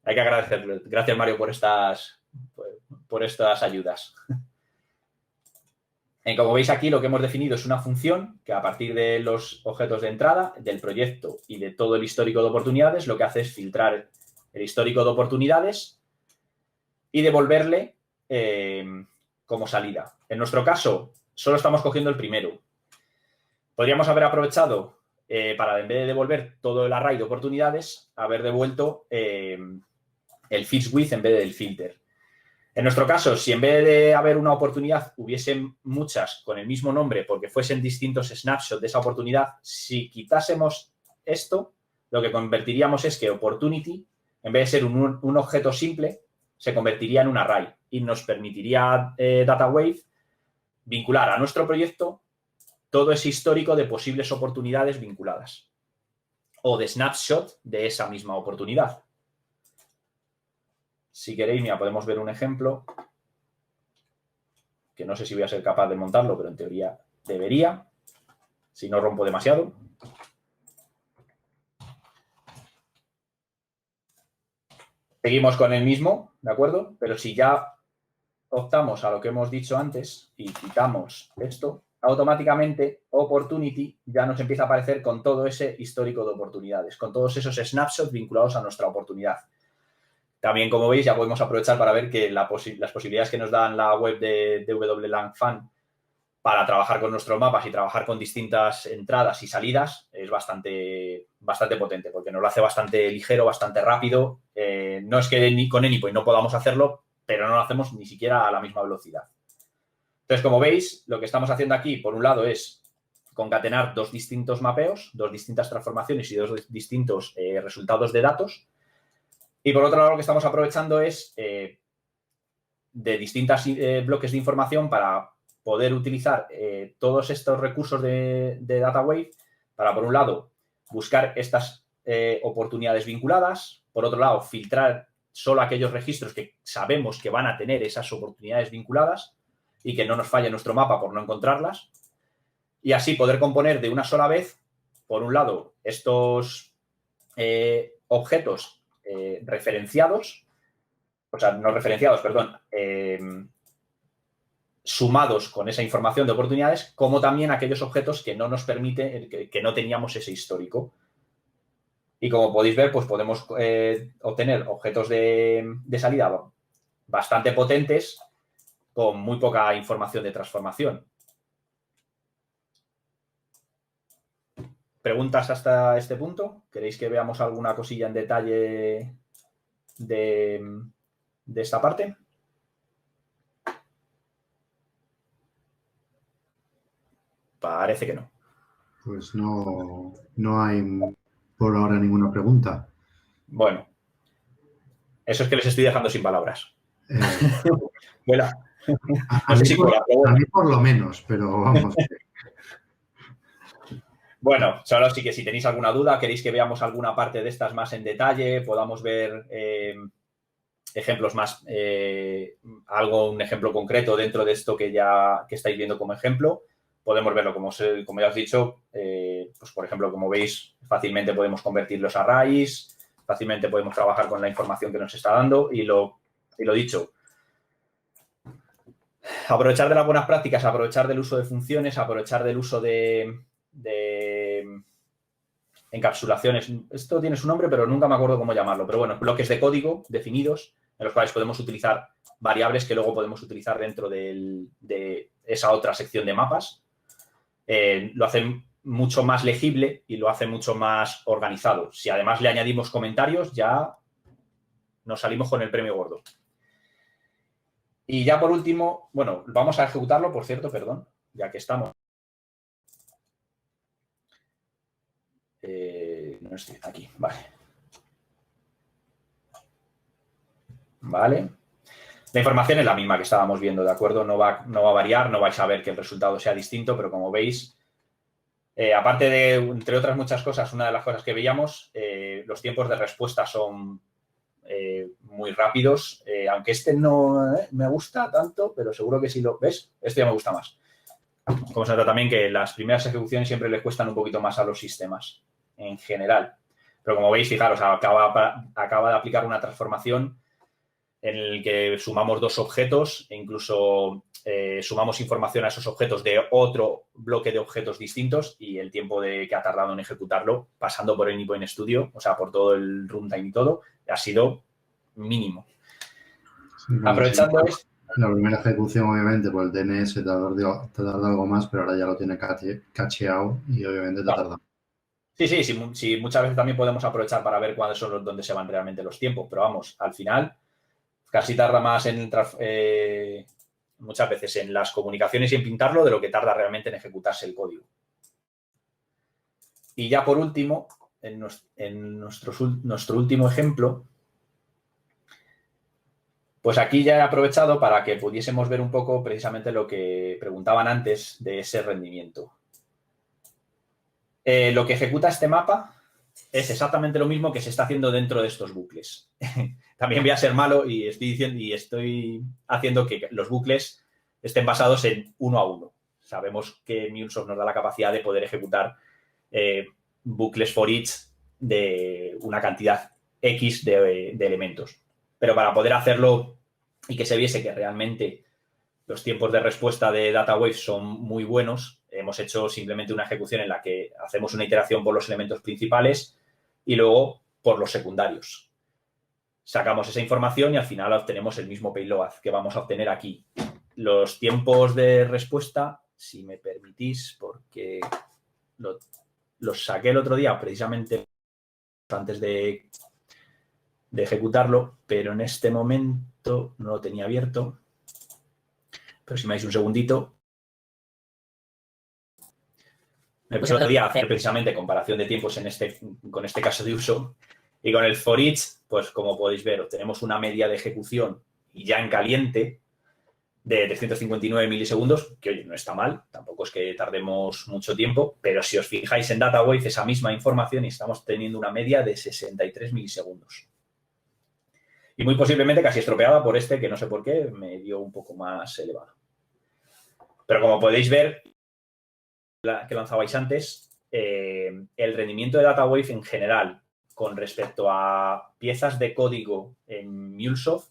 Hay que agradecerle. Gracias, Mario, por estas ayudas. Como veis aquí, lo que hemos definido es una función que a partir de los objetos de entrada, del proyecto y de todo el histórico de oportunidades, lo que hace es filtrar el histórico de oportunidades y devolverle como salida. En nuestro caso, solo estamos cogiendo el primero. Podríamos haber aprovechado para, en vez de devolver todo el array de oportunidades, haber devuelto el fix with en vez del filter. En nuestro caso, si en vez de haber una oportunidad hubiesen muchas con el mismo nombre porque fuesen distintos snapshots de esa oportunidad, si quitásemos esto, lo que convertiríamos es que opportunity, en vez de ser un objeto simple, se convertiría en un array y nos permitiría DataWave vincular a nuestro proyecto todo ese histórico de posibles oportunidades vinculadas o de snapshot de esa misma oportunidad. Si queréis, mira, podemos ver un ejemplo que no sé si voy a ser capaz de montarlo, pero en teoría debería, si no rompo demasiado. Seguimos con el mismo, ¿de acuerdo? Pero si ya optamos a lo que hemos dicho antes y quitamos esto, automáticamente Opportunity ya nos empieza a aparecer con todo ese histórico de oportunidades, con todos esos snapshots vinculados a nuestra oportunidad. También, como veis, ya podemos aprovechar para ver que las posibilidades que nos dan la web de WLangFan para trabajar con nuestros mapas y trabajar con distintas entradas y salidas es bastante potente, porque nos lo hace bastante ligero, bastante rápido. No es que ni con Anypoint no podamos hacerlo, pero no lo hacemos ni siquiera a la misma velocidad. Entonces, como veis, lo que estamos haciendo aquí, por un lado, es concatenar dos distintos mapeos, dos distintas transformaciones y dos distintos resultados de datos. Y por otro lado, lo que estamos aprovechando es de distintos bloques de información para poder utilizar todos estos recursos de DataWave para, por un lado, buscar estas oportunidades vinculadas, por otro lado, filtrar solo aquellos registros que sabemos que van a tener esas oportunidades vinculadas y que no nos falle nuestro mapa por no encontrarlas, y así poder componer de una sola vez, por un lado, estos objetos referenciados, o sea, no referenciados, perdón, sumados con esa información de oportunidades, como también aquellos objetos que no nos permite, que no teníamos ese histórico. Y como podéis ver, pues podemos obtener objetos de salida bastante potentes con muy poca información de transformación. ¿Preguntas hasta este punto? ¿Queréis que veamos alguna cosilla en detalle de esta parte? Parece que no. Pues no hay por ahora ninguna pregunta. Bueno, eso es que les estoy dejando sin palabras. Bueno, A mí por lo menos, pero vamos. Bueno, solo sí que si tenéis alguna duda, queréis que veamos alguna parte de estas más en detalle, podamos ver ejemplos más, un ejemplo concreto dentro de esto que estáis viendo como ejemplo, podemos verlo como ya os he dicho, pues por ejemplo, como veis, fácilmente podemos convertirlos a arrays, fácilmente podemos trabajar con la información que nos está dando y lo dicho, aprovechar de las buenas prácticas, aprovechar del uso de funciones, aprovechar del uso de encapsulaciones. Esto tiene su nombre, pero nunca me acuerdo cómo llamarlo. Pero bueno, bloques de código definidos en los cuales podemos utilizar variables que luego podemos utilizar dentro de esa otra sección de mapas. Lo hace mucho más legible y lo hace mucho más organizado. Si además le añadimos comentarios, ya nos salimos con el premio gordo. Y ya por último, bueno, vamos a ejecutarlo, por cierto, perdón, ya que estamos. No estoy aquí, vale. Vale. La información es la misma que estábamos viendo, ¿de acuerdo? No va a variar, no vais a ver que el resultado sea distinto, pero como veis, aparte de, entre otras muchas cosas, una de las cosas que veíamos, los tiempos de respuesta son muy rápidos, aunque este no me gusta tanto, pero seguro que si lo ves, este ya me gusta más. Como se nota también que las primeras ejecuciones siempre le cuestan un poquito más a los sistemas en general. Pero como veis, fijaros, acaba de aplicar una transformación en el que sumamos dos objetos e incluso sumamos información a esos objetos de otro bloque de objetos distintos y el tiempo que ha tardado en ejecutarlo, pasando por el Anypoint Studio, o sea, por todo el runtime y todo, ha sido mínimo. Sí, bueno, Aprovechando sí, la primera ejecución, obviamente, por el DNS te tarda algo más, pero ahora ya lo tiene cacheado y obviamente te tarda. Sí, muchas veces también podemos aprovechar para ver cuáles son donde se van realmente los tiempos, pero vamos, al final casi tarda más muchas veces en las comunicaciones y en pintarlo de lo que tarda realmente en ejecutarse el código. Y ya por último, en nuestro último ejemplo, pues aquí ya he aprovechado para que pudiésemos ver un poco precisamente lo que preguntaban antes de ese rendimiento. Lo que ejecuta este mapa es exactamente lo mismo que se está haciendo dentro de estos bucles. También voy a ser malo y estoy haciendo que los bucles estén basados en 1 a 1. Sabemos que MuleSoft nos da la capacidad de poder ejecutar bucles for each de una cantidad X de elementos. Pero para poder hacerlo y que se viese que realmente los tiempos de respuesta de DataWave son muy buenos, hemos hecho simplemente una ejecución en la que hacemos una iteración por los elementos principales y luego por los secundarios. Sacamos esa información y al final obtenemos el mismo payload que vamos a obtener aquí. Los tiempos de respuesta, si me permitís, porque los saqué el otro día precisamente antes de ejecutarlo, pero en este momento no lo tenía abierto. Pero si me dais un segundito. Me puse el otro día a hacer precisamente comparación de tiempos con este caso de uso. Y con el for each, pues como podéis ver, obtenemos una media de ejecución y ya en caliente de 359 milisegundos, que oye, no está mal, tampoco es que tardemos mucho tiempo, pero si os fijáis en DataWave, esa misma información y estamos teniendo una media de 63 milisegundos. Y muy posiblemente casi estropeada por este, que no sé por qué, me dio un poco más elevado. Pero como podéis ver, que lanzabais antes, el rendimiento de DataWave en general con respecto a piezas de código en MuleSoft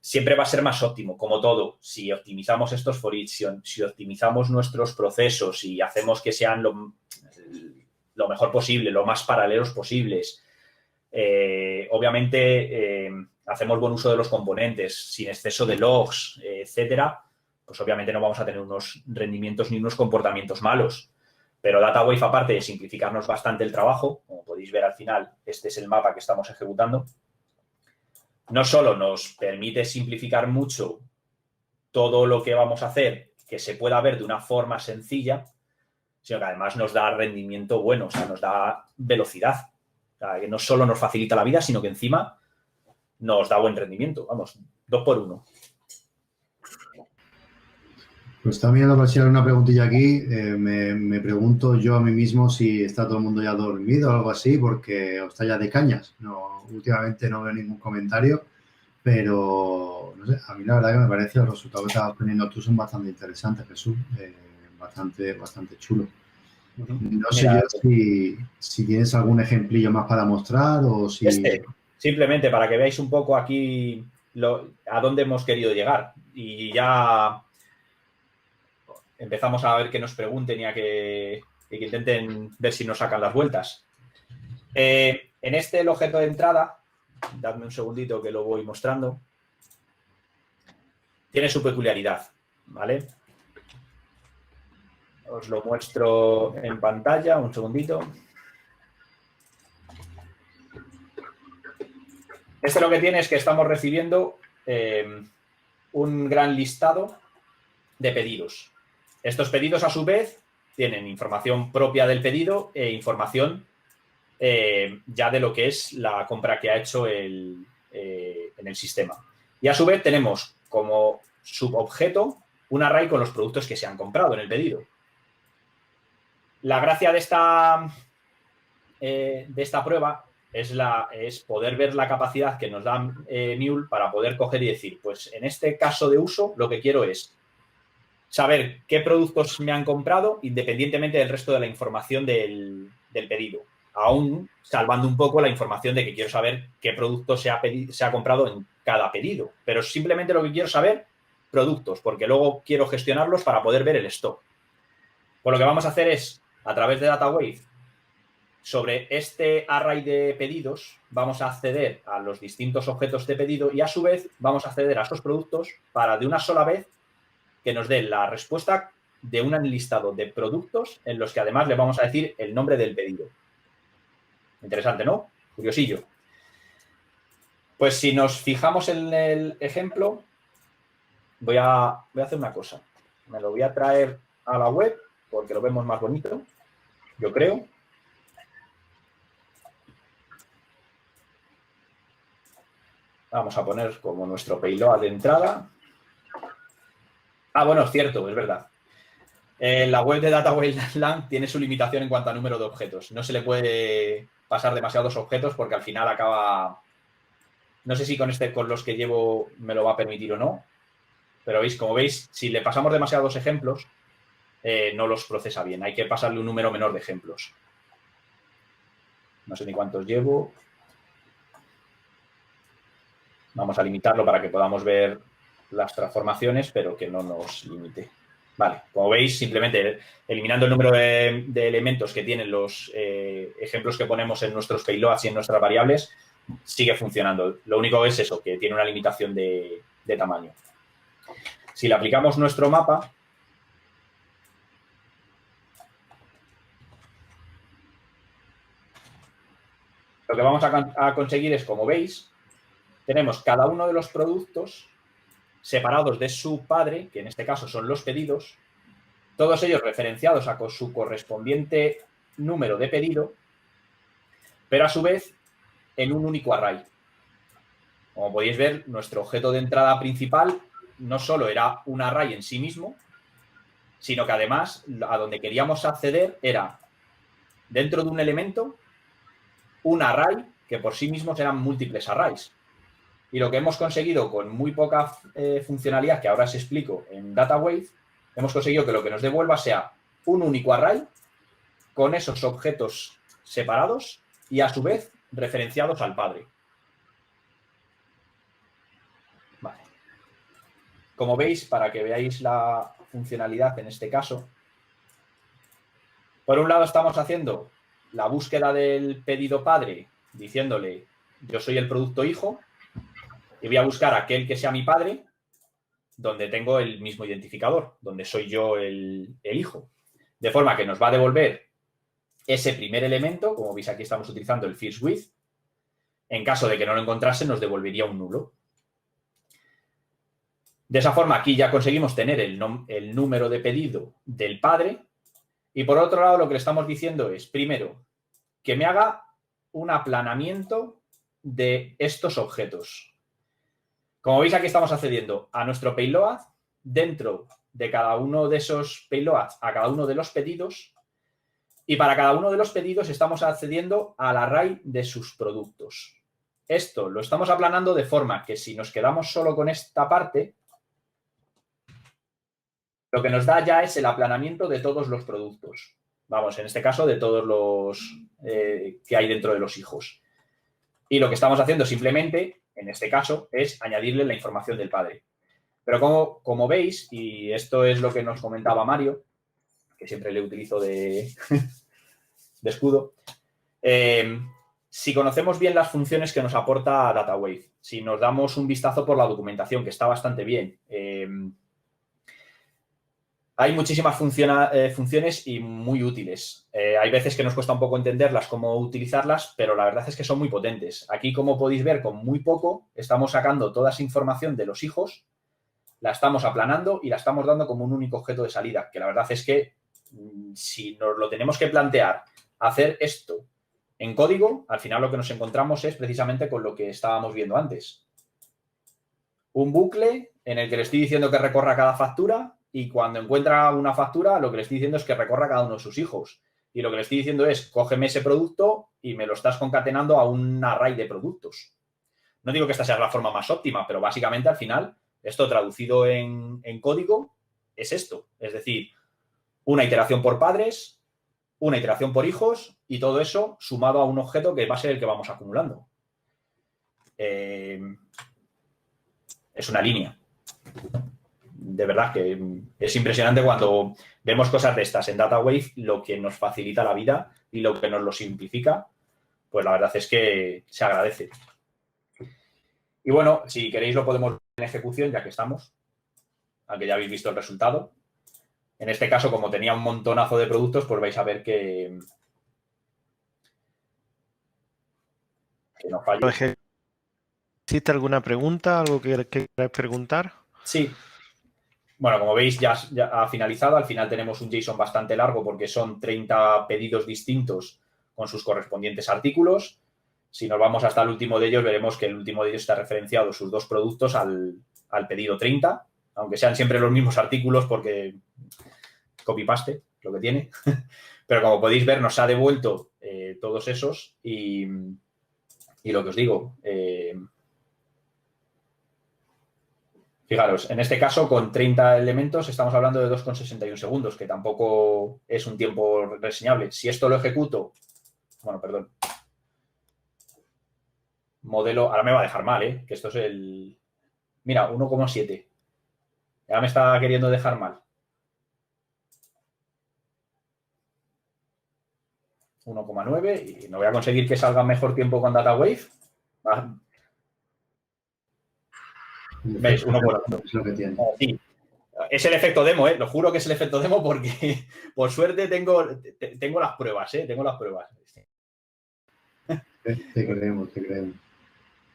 siempre va a ser más óptimo, como todo. Si optimizamos estos for each, si optimizamos nuestros procesos y hacemos que sean lo mejor posible, lo más paralelos posibles, obviamente hacemos buen uso de los componentes, sin exceso de logs, etcétera, pues obviamente no vamos a tener unos rendimientos ni unos comportamientos malos. Pero DataWave, aparte de simplificarnos bastante el trabajo, como podéis ver al final, este es el mapa que estamos ejecutando, no solo nos permite simplificar mucho todo lo que vamos a hacer, que se pueda ver de una forma sencilla, sino que además nos da rendimiento bueno, o sea, nos da velocidad. O sea, que no solo nos facilita la vida, sino que encima nos da buen rendimiento. Vamos, 2 por 1. Pues está mirando para si hay una preguntilla aquí. Me pregunto yo a mí mismo si está todo el mundo ya dormido o algo así, porque está ya de cañas. No, últimamente no veo ningún comentario, pero no sé, a mí la verdad que me parece los resultados que estabas poniendo tú son bastante interesantes, Jesús. Bastante chulo. No sé yo si tienes algún ejemplillo más para mostrar o si... Simplemente para que veáis un poco aquí a dónde hemos querido llegar. Y ya empezamos a ver que nos pregunten y a que intenten ver si nos sacan las vueltas. En el objeto de entrada, dadme un segundito que lo voy mostrando, tiene su peculiaridad, ¿vale? Os lo muestro en pantalla, un segundito. Lo que tiene es que estamos recibiendo un gran listado de pedidos. Estos pedidos, a su vez, tienen información propia del pedido e información ya de lo que es la compra que ha hecho en el sistema. Y, a su vez, tenemos como subobjeto un array con los productos que se han comprado en el pedido. La gracia de esta prueba es poder ver la capacidad que nos da Mule para poder coger y decir, pues en este caso de uso lo que quiero es saber qué productos me han comprado independientemente del resto de la información del pedido, aún salvando un poco la información de que quiero saber qué producto se ha comprado en cada pedido. Pero simplemente lo que quiero saber, productos, porque luego quiero gestionarlos para poder ver el stock. Pues lo que vamos a hacer es, a través de DataWave, sobre este array de pedidos, vamos a acceder a los distintos objetos de pedido y, a su vez, vamos a acceder a esos productos para, de una sola vez, que nos dé la respuesta de un listado de productos en los que, además, le vamos a decir el nombre del pedido. Interesante, ¿no? Curiosillo. Pues si nos fijamos en el ejemplo, voy a hacer una cosa. Me lo voy a traer a la web porque lo vemos más bonito, yo creo. Vamos a poner como nuestro payload de entrada. Ah, bueno, es cierto, es verdad. La web de Data Wayland tiene su limitación en cuanto a número de objetos. No se le puede pasar demasiados objetos porque al final acaba... No sé si con los que llevo me lo va a permitir o no. Pero veis, como veis, si le pasamos demasiados ejemplos, no los procesa bien. Hay que pasarle un número menor de ejemplos. No sé ni cuántos llevo. Vamos a limitarlo para que podamos ver las transformaciones, pero que no nos limite. Vale, como veis, simplemente eliminando el número de elementos que tienen los ejemplos que ponemos en nuestros payloads y en nuestras variables, sigue funcionando. Lo único es eso, que tiene una limitación de tamaño. Si le aplicamos nuestro mapa, lo que vamos a conseguir es, como veis, tenemos cada uno de los productos separados de su padre, que en este caso son los pedidos, todos ellos referenciados a su correspondiente número de pedido, pero a su vez en un único array. Como podéis ver, nuestro objeto de entrada principal no solo era un array en sí mismo, sino que además a donde queríamos acceder era dentro de un elemento un array que por sí mismos eran múltiples arrays. Y lo que hemos conseguido con muy poca funcionalidad, que ahora os explico en DataWave, hemos conseguido que lo que nos devuelva sea un único array con esos objetos separados y a su vez referenciados al padre. Vale. Como veis, para que veáis la funcionalidad en este caso, por un lado estamos haciendo la búsqueda del pedido padre diciéndole yo soy el producto hijo y voy a buscar aquel que sea mi padre donde tengo el mismo identificador, donde soy yo el hijo. De forma que nos va a devolver ese primer elemento, como veis aquí estamos utilizando el first with. En caso de que no lo encontrase, nos devolvería un nulo. De esa forma, aquí ya conseguimos tener el número de pedido del padre. Y por otro lado, lo que le estamos diciendo es, primero, que me haga un aplanamiento de estos objetos. Como veis, aquí estamos accediendo a nuestro payload, dentro de cada uno de esos payloads, a cada uno de los pedidos, y para cada uno de los pedidos estamos accediendo al array de sus productos. Esto lo estamos aplanando de forma que si nos quedamos solo con esta parte, lo que nos da ya es el aplanamiento de todos los productos. Vamos, en este caso, de todos los que hay dentro de los hijos. Y lo que estamos haciendo simplemente, en este caso, es añadirle la información del padre. Pero como veis, y esto es lo que nos comentaba Mario, que siempre le utilizo de escudo, si conocemos bien las funciones que nos aporta DataWave, si nos damos un vistazo por la documentación, que está bastante bien, hay muchísimas funciones y muy útiles. Hay veces que nos cuesta un poco entenderlas, cómo utilizarlas, pero la verdad es que son muy potentes. Aquí, como podéis ver, con muy poco estamos sacando toda esa información de los hijos, la estamos aplanando y la estamos dando como un único objeto de salida, que la verdad es que si nos lo tenemos que plantear hacer esto en código, al final lo que nos encontramos es precisamente con lo que estábamos viendo antes. Un bucle en el que le estoy diciendo que recorra cada factura y cuando encuentra una factura lo que le estoy diciendo es que recorra cada uno de sus hijos. Y lo que le estoy diciendo es cógeme ese producto y me lo estás concatenando a un array de productos. No digo que esta sea la forma más óptima, pero básicamente al final esto traducido en código es esto. Es decir, una iteración por padres, una iteración por hijos y todo eso sumado a un objeto que va a ser el que vamos acumulando. Es una línea. De verdad que es impresionante cuando vemos cosas de estas en DataWave, lo que nos facilita la vida y lo que nos lo simplifica, pues la verdad es que se agradece. Y bueno, si queréis lo podemos ver en ejecución, ya que estamos, aunque ya habéis visto el resultado. En este caso, como tenía un montonazo de productos, pues vais a ver que no falla. ¿Existe alguna pregunta, algo que queráis preguntar? Sí. Bueno, como veis, ya ha finalizado. Al final tenemos un JSON bastante largo porque son 30 pedidos distintos con sus correspondientes artículos. Si nos vamos hasta el último de ellos, veremos que el último de ellos está referenciado sus 2 productos al pedido 30, aunque sean siempre los mismos artículos porque copy-paste lo que tiene. Pero como podéis ver, nos ha devuelto todos esos y lo que os digo, fijaros, en este caso con 30 elementos estamos hablando de 2,61 segundos, que tampoco es un tiempo reseñable. Si esto lo ejecuto, bueno, perdón, modelo, ahora me va a dejar mal, que esto es el, mira, 1,7. Ya me está queriendo dejar mal. 1,9 y no voy a conseguir que salga mejor tiempo con DataWave. ¿Veis? 1,8. Es lo que tiene. Sí. Es el efecto demo, lo juro que es el efecto demo porque por suerte tengo las pruebas, tengo las pruebas. Te creemos.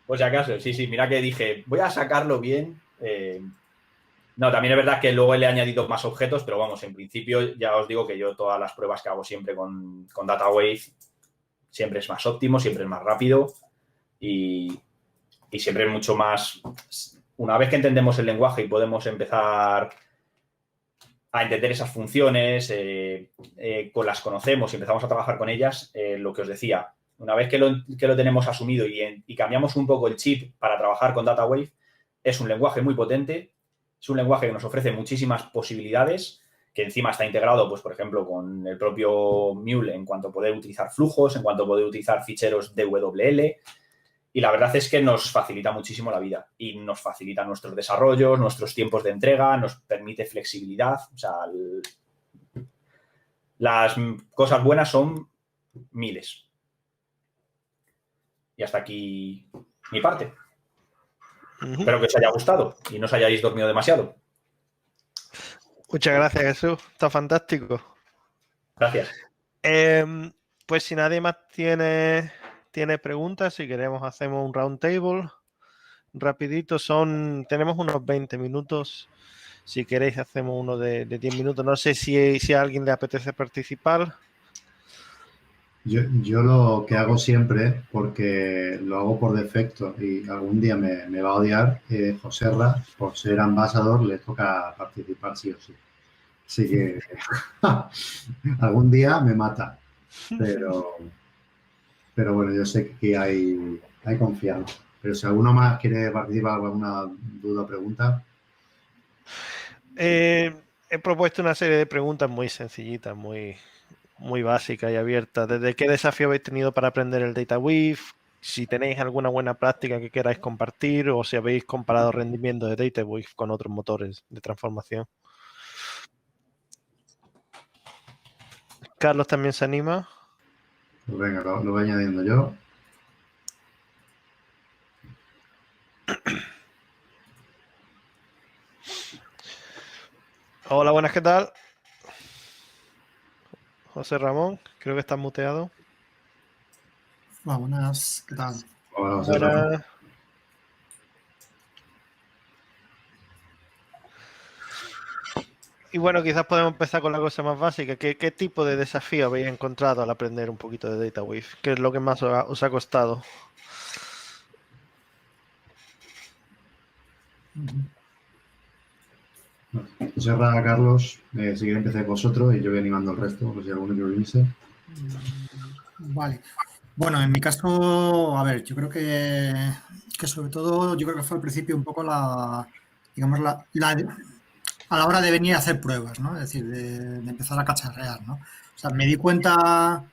Pues si acaso, sí, mira que dije, voy a sacarlo bien. No, también es verdad que luego le he añadido más objetos, pero vamos, en principio ya os digo que yo todas las pruebas que hago siempre con DataWave siempre es más óptimo, siempre es más rápido y siempre es mucho más... Una vez que entendemos el lenguaje y podemos empezar a entender esas funciones, las conocemos y empezamos a trabajar con ellas, lo que os decía, una vez que lo tenemos asumido y cambiamos un poco el chip para trabajar con DataWave, es un lenguaje muy potente. Es un lenguaje que nos ofrece muchísimas posibilidades, que encima está integrado, pues, por ejemplo, con el propio Mule en cuanto a poder utilizar flujos, en cuanto a poder utilizar ficheros DWL. Y la verdad es que nos facilita muchísimo la vida y nos facilita nuestros desarrollos, nuestros tiempos de entrega, nos permite flexibilidad. O sea, las cosas buenas son miles. Y hasta aquí mi parte. Espero que os haya gustado y no os hayáis dormido demasiado. Muchas gracias, Jesús. Está fantástico. Gracias. Pues si nadie más tiene preguntas, si queremos hacemos un round table rapidito. Tenemos unos 20 minutos. Si queréis hacemos uno de 10 minutos. No sé si a alguien le apetece participar. Yo lo que hago siempre, porque lo hago por defecto y algún día me va a odiar, Joserra, por ser ambasador, le toca participar sí o sí. Así que algún día me mata, pero bueno, yo sé que aquí hay confianza. Pero si alguno más quiere participar, alguna duda o pregunta. He propuesto una serie de preguntas muy sencillitas, muy básica y abierta. ¿Desde qué desafío habéis tenido para aprender el DataWeave? Si tenéis alguna buena práctica que queráis compartir o si habéis comparado rendimiento de DataWeave con otros motores de transformación. Carlos también se anima. Pues venga, lo voy añadiendo yo. Hola, buenas, ¿qué tal? José Ramón, creo que estás muteado. Hola, buenas, ¿qué tal? Hola, José Ramón. Y bueno, quizás podemos empezar con la cosa más básica. ¿Qué tipo de desafío habéis encontrado al aprender un poquito de DataWeave? ¿Qué es lo que más os ha costado? Joserra, Carlos, si quiere empezar vosotros y yo voy animando al resto, por si alguno quiere unirse. Vale. Bueno, en mi caso, a ver, yo creo que sobre todo, yo creo que fue al principio un poco a la hora de venir a hacer pruebas, ¿no? Es decir, de empezar a cacharrear, ¿no? O sea, me di cuenta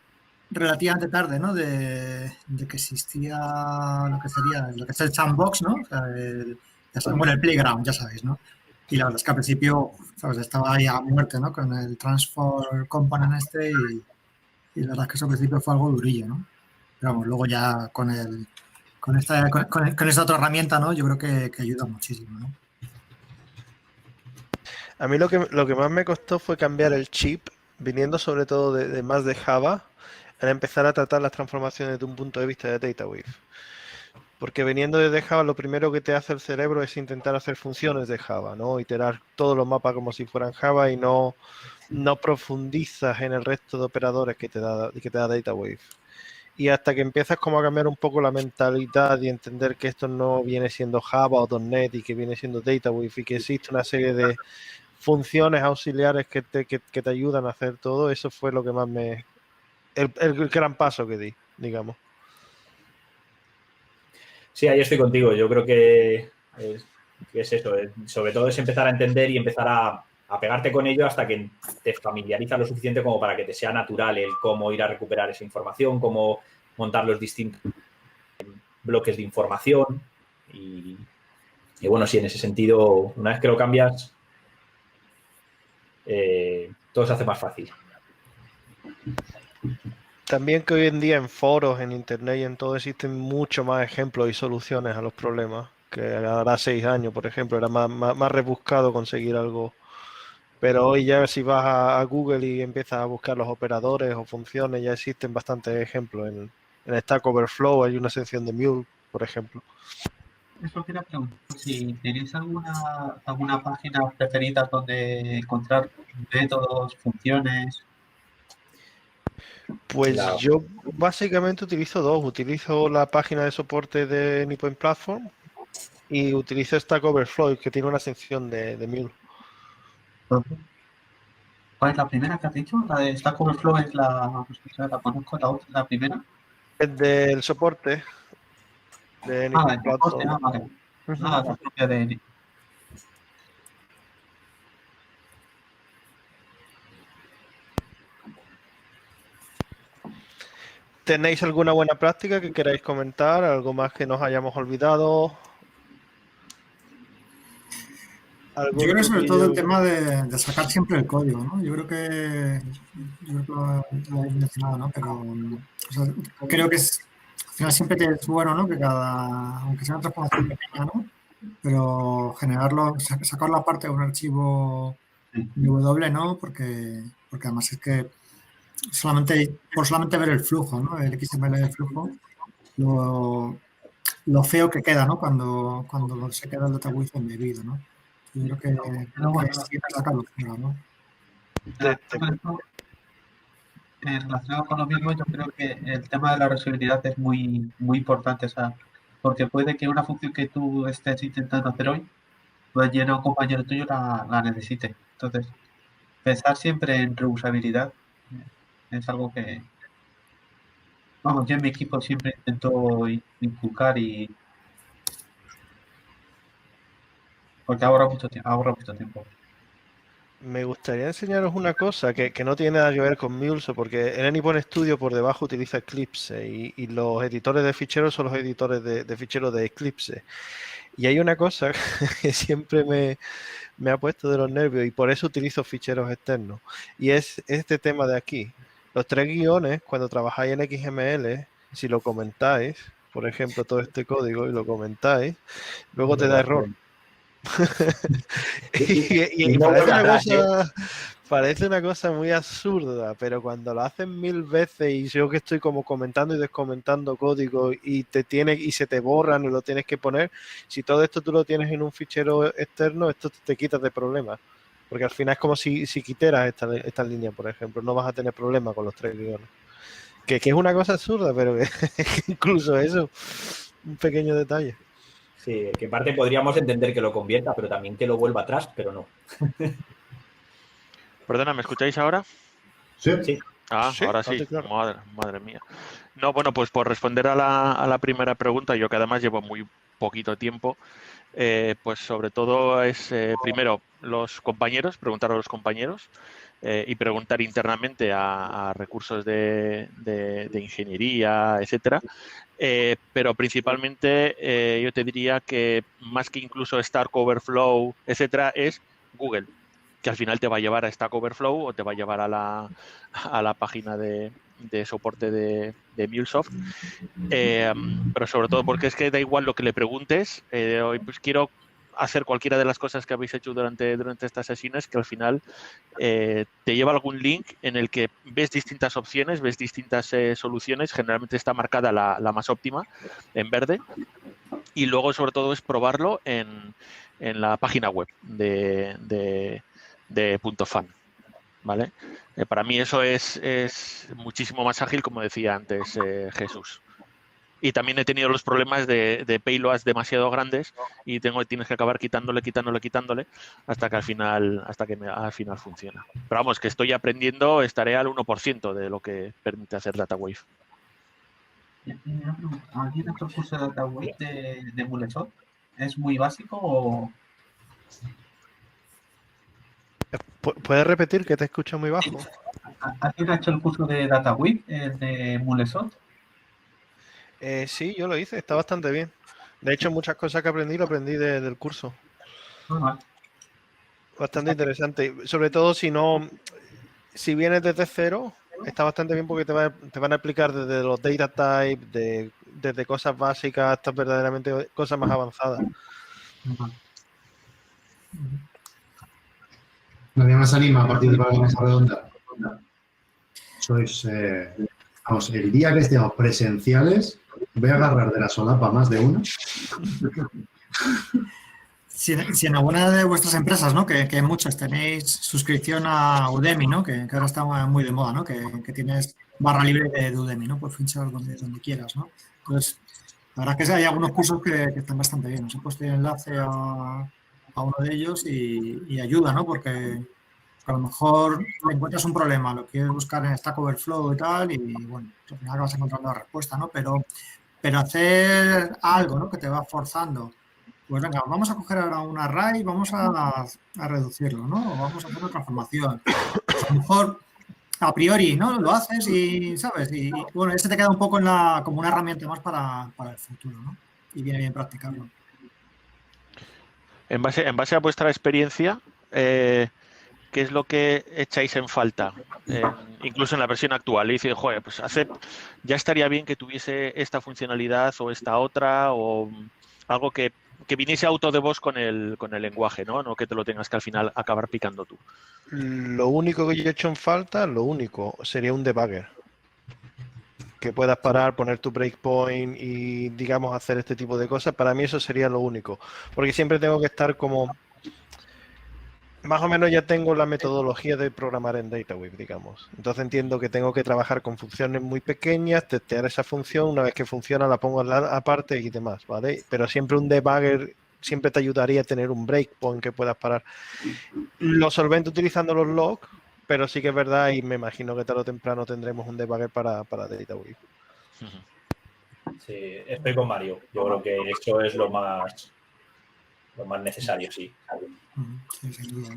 relativamente tarde, ¿no? De que existía lo que es el sandbox, ¿no? O sea, el playground, ya sabéis, ¿no? Y la verdad es que al principio, ¿sabes? Estaba ahí a muerte, ¿no? Con el transform component y la verdad es que eso al principio fue algo durillo, ¿no? Pero vamos, luego ya con esta otra herramienta, ¿no? Yo creo que ayuda muchísimo, ¿no? A mí lo que más me costó fue cambiar el chip, viniendo sobre todo de más de Java, en empezar a tratar las transformaciones desde un punto de vista de DataWeave. Porque viniendo de Java, lo primero que te hace el cerebro es intentar hacer funciones de Java, ¿no? Iterar todos los mapas como si fueran Java y no profundizas en el resto de operadores que te da DataWeave. y hasta que empiezas como a cambiar un poco la mentalidad y entender que esto no viene siendo Java o .NET y que viene siendo DataWiz y que existe una serie de funciones auxiliares que te ayudan a hacer todo, eso fue lo que más el gran paso que di, digamos. Sí, ahí estoy contigo. Yo creo que es eso. Sobre todo es empezar a entender y empezar a pegarte con ello hasta que te familiarizas lo suficiente como para que te sea natural el cómo ir a recuperar esa información, cómo montar los distintos bloques de información. Y bueno, sí, en ese sentido, una vez que lo cambias, todo se hace más fácil. También que hoy en día en foros, en internet y en todo existen mucho más ejemplos y soluciones a los problemas. Que hará 6 años, por ejemplo, era más rebuscado conseguir algo. Pero hoy ya si vas a Google y empiezas a buscar los operadores o funciones, ya existen bastantes ejemplos. En Stack Overflow hay una sección de Mule, por ejemplo. Eso quería preguntar, si tenéis alguna página preferida donde encontrar métodos, funciones. Pues yo básicamente utilizo dos. Utilizo la página de soporte de Nippon Platform y utilizo Stack Overflow, que tiene una sección de Mule. ¿Cuál es la primera que has dicho? La de Stack Overflow es la conozco, la primera. Es del soporte de Nippon El Platform. soporte, vale. La propia de... ¿Tenéis alguna buena práctica que queráis comentar? ¿Algo más que nos hayamos olvidado? Yo creo que sobre todo el tema de sacar siempre el código, ¿no? Yo creo que lo habéis mencionado, ¿no? Pero o sea, creo que al final siempre es bueno, ¿no? Que aunque sea una transformación pequeña, ¿no? Pero sacarlo aparte de un archivo W, ¿no? Porque además es que por solamente ver el flujo, ¿no? El XML del flujo, lo feo que queda, ¿no? Cuando se queda el DataWiz embebido, ¿no? Yo creo que siempre sacarlo fuera, ¿no? Relacionado con lo mismo, yo creo que el tema de la reusabilidad es muy, muy importante, o sea, porque puede que una función que tú estés intentando hacer hoy, mañana un compañero tuyo la necesite. Entonces, pensar siempre en reusabilidad es algo que, vamos, yo en mi equipo siempre intento inculcar porque ahorra mucho tiempo. Me gustaría enseñaros una cosa que no tiene nada que ver con Mulso, porque en Nippon Studio por debajo utiliza Eclipse y los editores de ficheros son los editores de ficheros de Eclipse. Y hay una cosa que siempre me ha puesto de los nervios y por eso utilizo ficheros externos. Y es este tema de aquí. Los 3 guiones, cuando trabajáis en XML, si lo comentáis, por ejemplo, todo este código y lo comentáis, luego te da error. y parece una cosa muy absurda, pero cuando lo hacen 1000 veces y yo que estoy como comentando y descomentando código y se te borran y lo tienes que poner, si todo esto tú lo tienes en un fichero externo, esto te quitas de problemas, porque al final es como si quitaras esta línea, por ejemplo, no vas a tener problemas con los 3 guiones, que es una cosa absurda, pero que incluso eso, un pequeño detalle. Sí, que en parte podríamos entender que lo convierta, pero también que lo vuelva atrás, pero no. Perdona, ¿me escucháis ahora? Sí. Sí. Sí, ahora sí. Claro. Madre mía. No, bueno, pues por responder a la primera pregunta, yo que además llevo muy poquito tiempo, pues sobre todo es primero los compañeros, preguntar a los compañeros y preguntar internamente a recursos de ingeniería, etcétera. Pero principalmente yo te diría que más que incluso Stack Overflow, etcétera, es Google, que al final te va a llevar a Stack Overflow o te va a llevar a la página de soporte de MuleSoft. Pero sobre todo porque es que da igual lo que le preguntes, hoy pues quiero hacer cualquiera de las cosas que habéis hecho durante estas sesiones, que al final te lleva algún link en el que ves distintas opciones, ves distintas soluciones, generalmente está marcada la más óptima en verde, y luego sobre todo es probarlo en la página web de .fan. ¿vale? Para mí eso es muchísimo más ágil, como decía antes Jesús. Y también he tenido los problemas de payloads demasiado grandes y tienes que acabar quitándole hasta que al final funciona. Pero vamos, que estoy aprendiendo, estaré al 1% de lo que permite hacer DataWave. ¿Alguien ha hecho el curso de DataWave de Mulesot? ¿Es muy básico o...? ¿Puedes repetir que te escucho muy bajo? ¿Alguien ha hecho el curso de DataWave de Mulesot? Sí, yo lo hice, está bastante bien. De hecho, muchas cosas que aprendí, lo aprendí del curso. Bastante interesante. Sobre todo si vienes desde cero, está bastante bien porque te van a explicar desde los data type, desde cosas básicas hasta verdaderamente cosas más avanzadas. Nadie más anima a participar en esa redonda. Sois, vamos, el día que estemos presenciales, voy a agarrar de la solapa más de una. Si en alguna de vuestras empresas, ¿no? Que muchas tenéis suscripción a Udemy, ¿no? Que ahora está muy de moda, ¿no? Que tienes barra libre de Udemy, ¿no? Puedes pinchar donde quieras, ¿no? Entonces, la verdad es que hay algunos cursos que están bastante bien. Os he puesto el enlace a uno de ellos y ayuda, ¿no? Porque a lo mejor encuentras un problema, lo quieres buscar en Stack Overflow y tal, y bueno, al final vas encontrando la respuesta, ¿no? Pero hacer algo, ¿no? Que te va forzando. Pues venga, vamos a coger ahora un array y vamos a reducirlo, ¿no? O vamos a hacer una transformación. A lo mejor, a priori, ¿no? Lo haces y, ¿sabes? Y bueno, ese te queda un poco como una herramienta más para el futuro, ¿no? Y viene bien practicarlo. En base a vuestra experiencia, ¿qué es lo que echáis en falta? Incluso en la versión actual. Y dice, joder, pues ya estaría bien que tuviese esta funcionalidad o esta otra, o algo que viniese auto de voz con el lenguaje, ¿no? No que te lo tengas que al final acabar picando tú. Lo único que yo he hecho en falta, sería un debugger. Que puedas parar, poner tu breakpoint y, digamos, hacer este tipo de cosas. Para mí eso sería lo único. Porque siempre tengo que estar como... Más o menos ya tengo la metodología de programar en DataWave, digamos. Entonces entiendo que tengo que trabajar con funciones muy pequeñas, testear esa función, una vez que funciona la pongo aparte y demás, ¿vale? Pero siempre un debugger siempre te ayudaría a tener un breakpoint que puedas parar. Lo solvento utilizando los logs, pero sí que es verdad y me imagino que tarde o temprano tendremos un debugger para DataWave. Sí, estoy con Mario. Yo creo que eso es lo más necesario, sí. Sí, sin duda.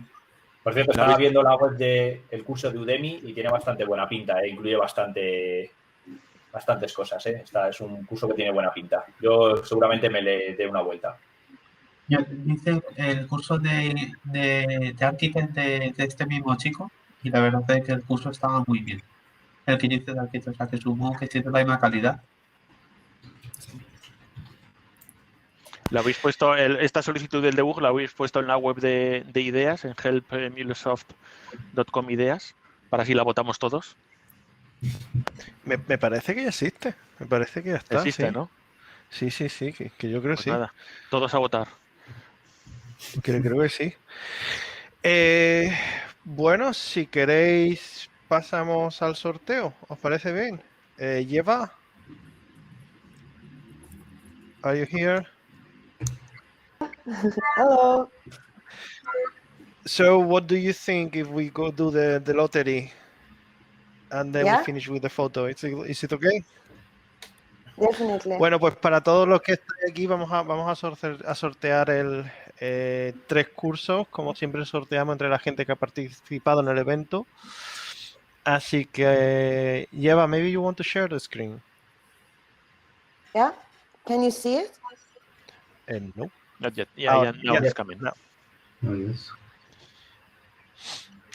Por cierto, estaba viendo la web del curso de Udemy y tiene bastante buena pinta, incluye bastantes cosas. Es un curso que tiene buena pinta. Yo seguramente me le dé una vuelta. Yo hice el curso de Architect de este mismo chico y la verdad es que el curso estaba muy bien. El que yo hice de Architect, o sea, que supongo que tiene la misma calidad. ¿La habéis puesto, esta solicitud del debug la habéis puesto en la web de ideas, en help.mulesoft.com ideas, para así la votamos todos? Me parece que ya existe. Me parece que ya está. Existe, sí. ¿no? Sí, que yo creo Pues sí. Nada, todos a votar. Creo que sí. Bueno, si queréis, pasamos al sorteo. ¿Os parece bien? Yeva, are you here? Hello. So, what do you think if we go do the lottery and then Yeah? we finish with the photo? Is it okay? Definitely. Bueno, pues para todos los que están aquí vamos a sortear 3 cursos, como siempre sorteamos entre la gente que ha participado en el evento. Así que, Yeva, maybe you want to share the screen. Yeah? Can you see it? No. Not yet. Yeah, now yeah, it's coming. no. Oh, yes.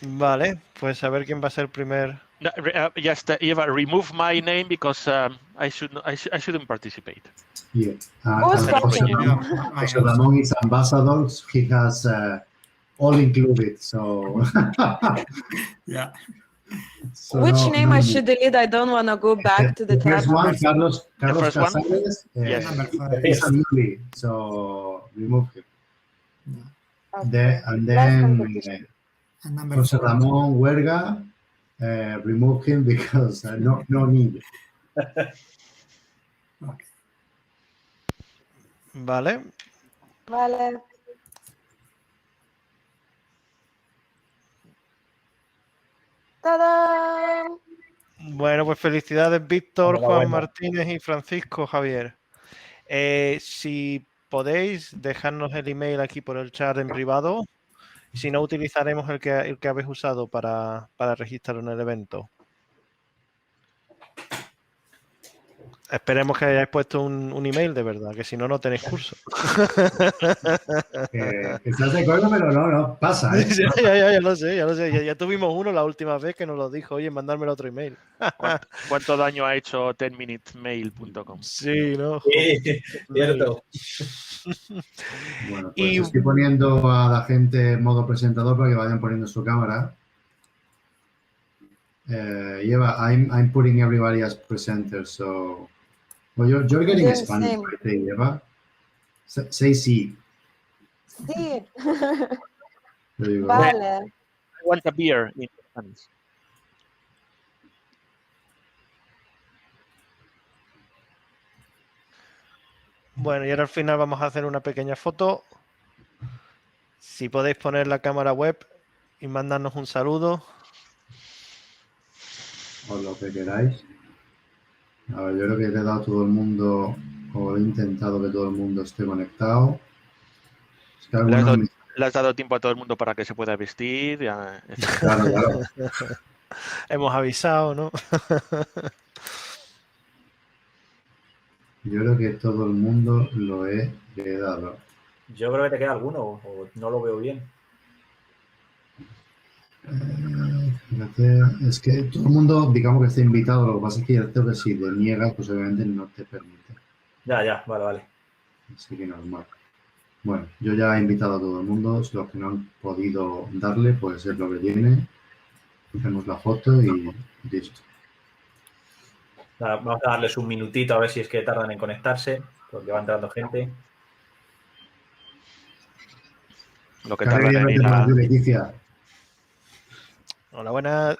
Vale, pues a ver quién va a ser el primer. No, just Eva, remove my name because I shouldn't participate. Yeah. Who's watching? José Ramón is ambassador. He has all included. So. Yeah. So Which no, name I should delete? I don't want to go back to the the first tab. one, Carlos first one? Casares, Yes. is a newbie, so remove him. Okay. And Last then competition. number José 4. Ramón Huerga, remove him because no need. Vale. Vale. ¡Tadán! Bueno, pues felicidades, Víctor, Juan Enhorabuena. Martínez y Francisco Javier. Si podéis dejarnos el email aquí por el chat en privado, si no utilizaremos el que habéis usado para registrar en el evento. Esperemos que hayáis puesto un email de verdad, que si no, no tenéis curso. Estás de acuerdo, pero no, pasa, ¿eh? Ya lo sé. Ya tuvimos uno la última vez que nos lo dijo, oye, mandármelo otro email. ¿Cuánto daño ha hecho 10minutesmail.com? Sí, ¿no? Sí, cierto. Bueno, pues Y- estoy poniendo a la gente en modo presentador para que vayan poniendo su cámara. I'm putting everybody as presenters, so... Well, you're getting Doing Spanish, same. right, Eva? Say sí. Sí. There you go. Vale. I want a beer in Spanish. Bueno, y ahora al final vamos a hacer una pequeña foto. Si podéis poner la cámara web y mandarnos un saludo. O lo que queráis. A ver, yo creo que le he dado a todo el mundo, o he intentado que todo el mundo esté conectado. Es que algunos Le has dado tiempo a todo el mundo para que se pueda vestir. Claro. Hemos avisado, ¿no? Yo creo que todo el mundo le he dado. Yo creo que te queda alguno o no lo veo bien. Fíjate, es que todo el mundo, digamos que está invitado, lo que pasa es que yo creo que si te niegas, pues obviamente no te permite. Ya, vale. Así que normal. Bueno, yo ya he invitado a todo el mundo, los que no han podido darle, pues es lo que tiene. Hacemos la foto y listo. Nada, vamos a darles un minutito a ver si es que tardan en conectarse, porque va entrando gente. Lo que Qué tardan alegría en verte ir por a... aquí, Leticia. Hola, buenas.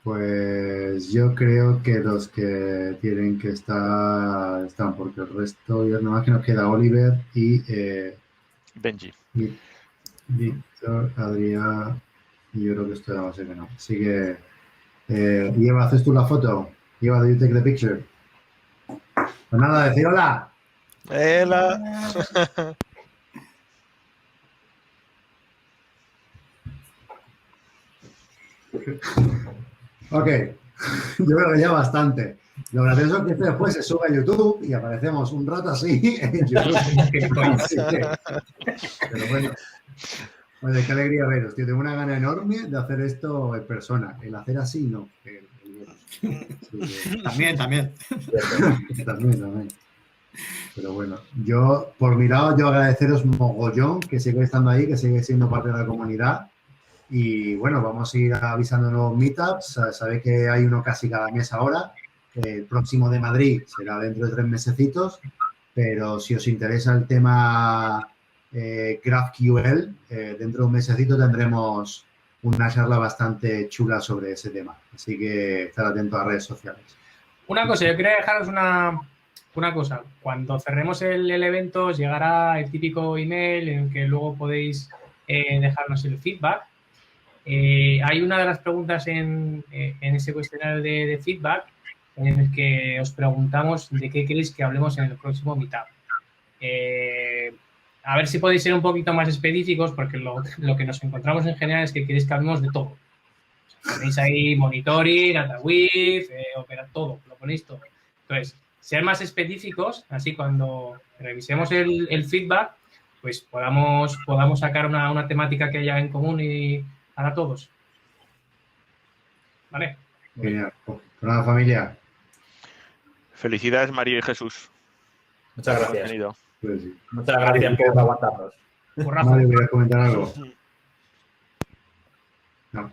Pues yo creo que los que tienen que estar están, porque el resto, ya nada más que nos queda Oliver y Benji. Víctor, Adrián, y yo creo que esto va a ser que no. Así que, Eva, ¿haces tú la foto? Eva, do you take the picture? Pues nada, decir hola. Hola. Ok, yo creo que ya bastante. Lo gracioso es que esto después se sube a YouTube y aparecemos un rato así en YouTube. Así que, pero bueno, oye, qué alegría veros, tío. Tengo una gana enorme de hacer esto en persona. El hacer así, no. También. También. Pero bueno, yo, por mi lado, yo agradeceros mogollón que sigáis estando ahí, que sigáis siendo parte de la comunidad. Y bueno, vamos a ir avisando nuevos meetups. Sabéis que hay uno casi cada mes ahora. El próximo de Madrid será dentro de 3 mesecitos. Pero si os interesa el tema GraphQL, dentro de un mesecito tendremos una charla bastante chula sobre ese tema. Así que estar atentos a redes sociales. Una cosa, yo quería dejaros una cosa. Cuando cerremos el evento os llegará el típico email en el que luego podéis dejarnos el feedback. Hay una de las preguntas en ese cuestionario de feedback en el que os preguntamos de qué queréis que hablemos en el próximo meetup. A ver si podéis ser un poquito más específicos, porque lo que nos encontramos en general es que queréis que hablemos de todo. Tenéis ahí monitoring, DataWiz, operar todo, lo ponéis todo. Entonces, ser más específicos, así cuando revisemos el feedback, pues podamos sacar una temática que haya en común y para todos. ¿Vale? Genial. Pues nada, familia. Felicidades, Mario y Jesús. Muchas gracias. Contenido. Pues sí. Muchas gracias por aguantarnos. Currazo. Mario, ¿quieres comentar algo? No.